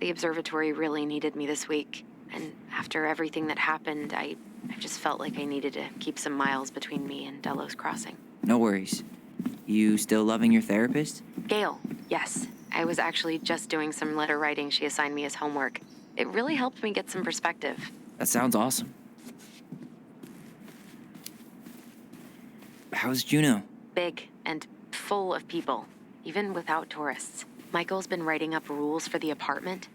The observatory really needed me this week. And after everything that happened, I just felt like I needed to keep some miles between me and Delos Crossing. No worries. You still loving your therapist? Gail, yes. I was actually just doing some letter writing she assigned me as homework. It really helped me get some perspective. That sounds awesome. How's Juno? Big and full of people, even without tourists. Michael's been writing up rules for the apartment.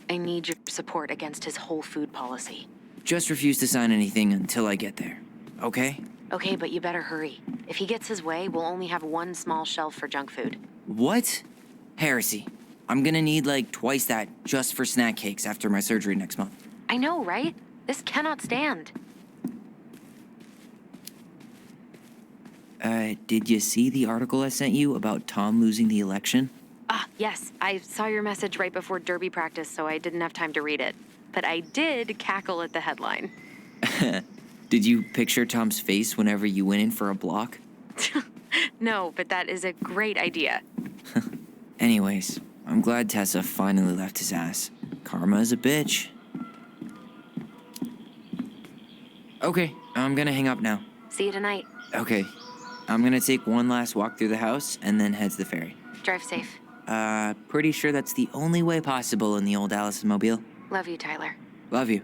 I need your support against his whole food policy. Just refuse to sign anything until I get there. Okay? Okay, but you better hurry. If he gets his way, we'll only have one small shelf for junk food. What? Heresy. I'm gonna need like twice that just for snack cakes after my surgery next month. I know, right? This cannot stand. Did you see the article I sent you about Tom losing the election? Ah, yes. I saw your message right before derby practice, so I didn't have time to read it. But I did cackle at the headline. Did you picture Tom's face whenever you went in for a block? No, but that is a great idea. Anyways, I'm glad Tessa finally left his ass. Karma is a bitch. Okay, I'm gonna hang up now. See you tonight. Okay, I'm gonna take one last walk through the house and then head to the ferry. Drive safe. Pretty sure that's the only way possible in the old Allison Mobile. Love you, Tyler. Love you.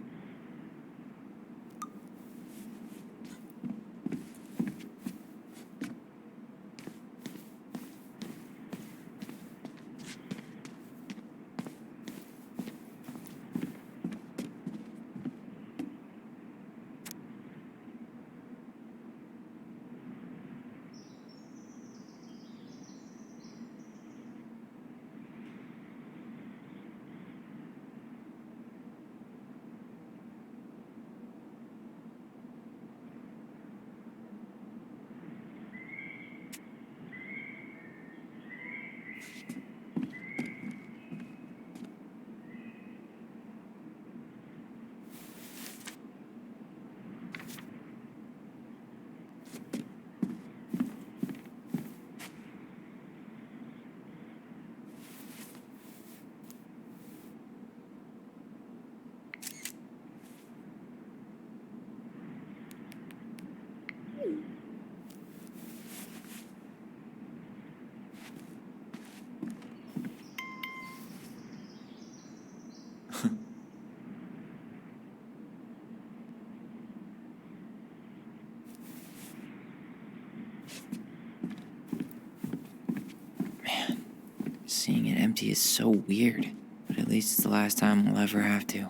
Seeing it empty is so weird, but at least it's the last time I'll ever have to.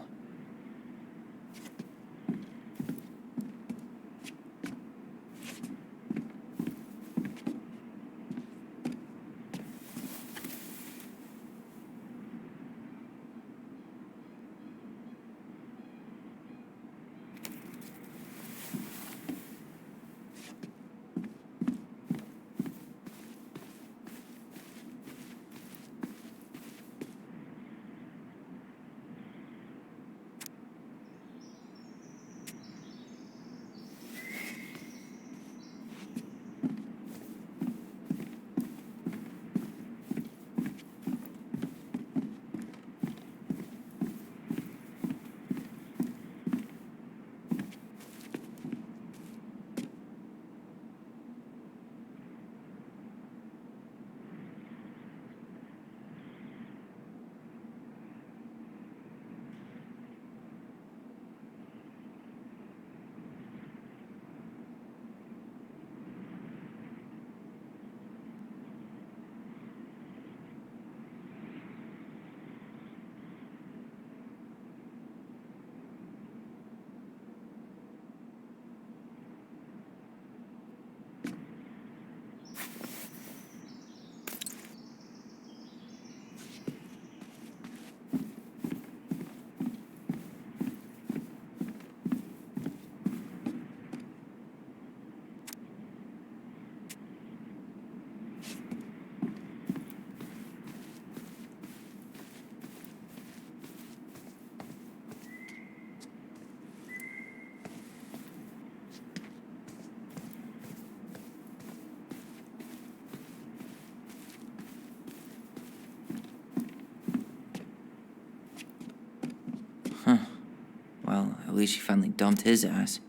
Well, at least she finally dumped his ass.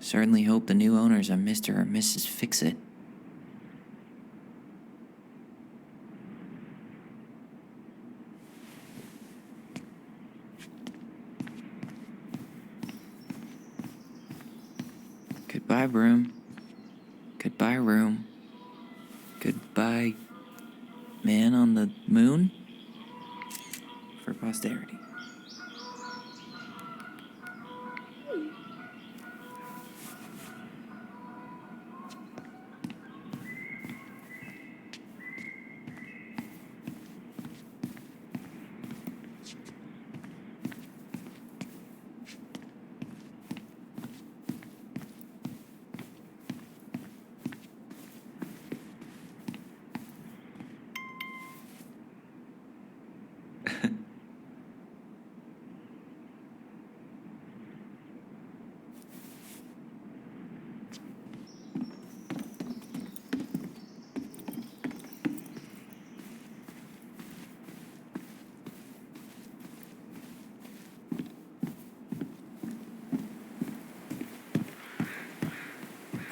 Certainly hope the new owners are Mr. or Mrs. Fix-It. Goodbye, broom. Goodbye, room. Goodbye, man on the moon? For posterity.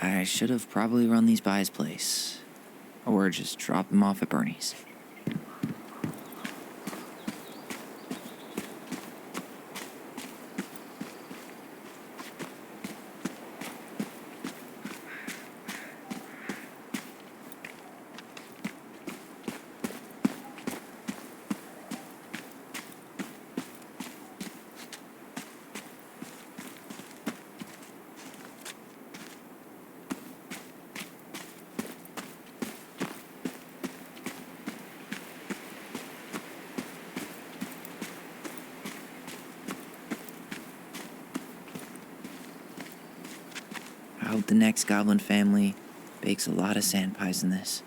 I should have probably run these by his place. Or just dropped them off at Bernie's. I hope the next goblin family bakes a lot of sand pies in this.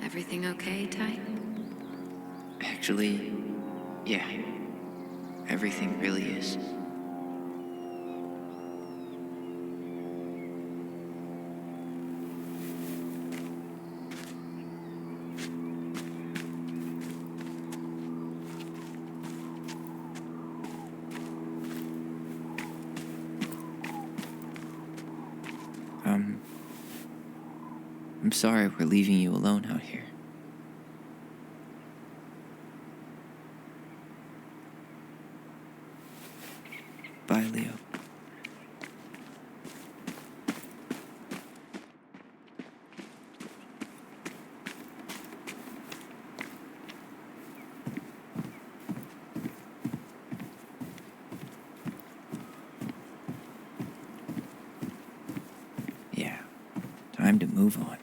Everything okay, Ty? Actually, yeah. Everything really is. I'm sorry we're leaving you alone out here. Bye, Leo. Yeah, time to move on.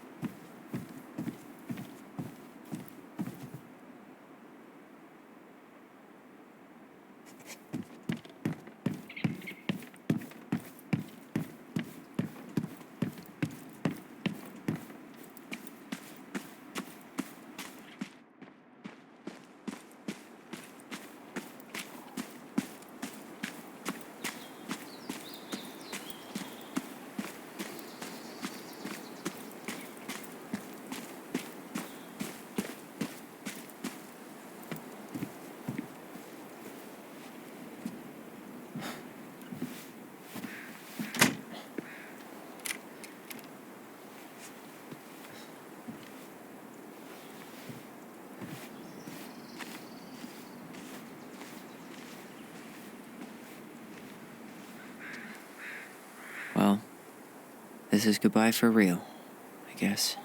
Well, this is goodbye for real, I guess.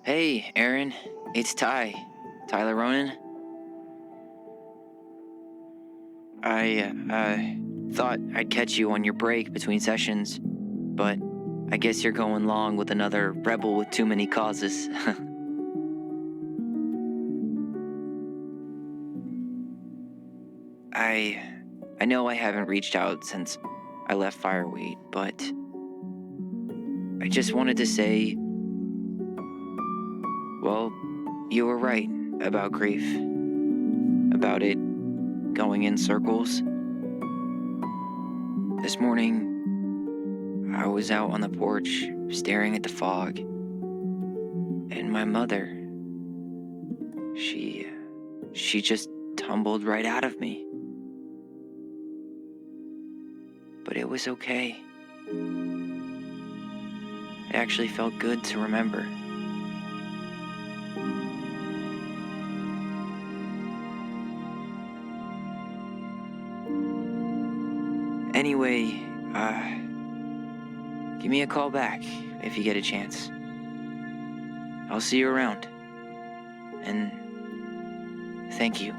Hey, Aaron. It's Ty. Tyler Ronan. I thought I'd catch you on your break between sessions, but I guess you're going long with another rebel with too many causes. I know I haven't reached out since I left Fireweed, but I just wanted to say, well, you were right about grief, about it going in circles. This morning, I was out on the porch staring at the fog, and my mother, she just tumbled right out of me. But it was okay. It actually felt good to remember. Anyway, give me a call back if you get a chance. I'll see you around. And thank you.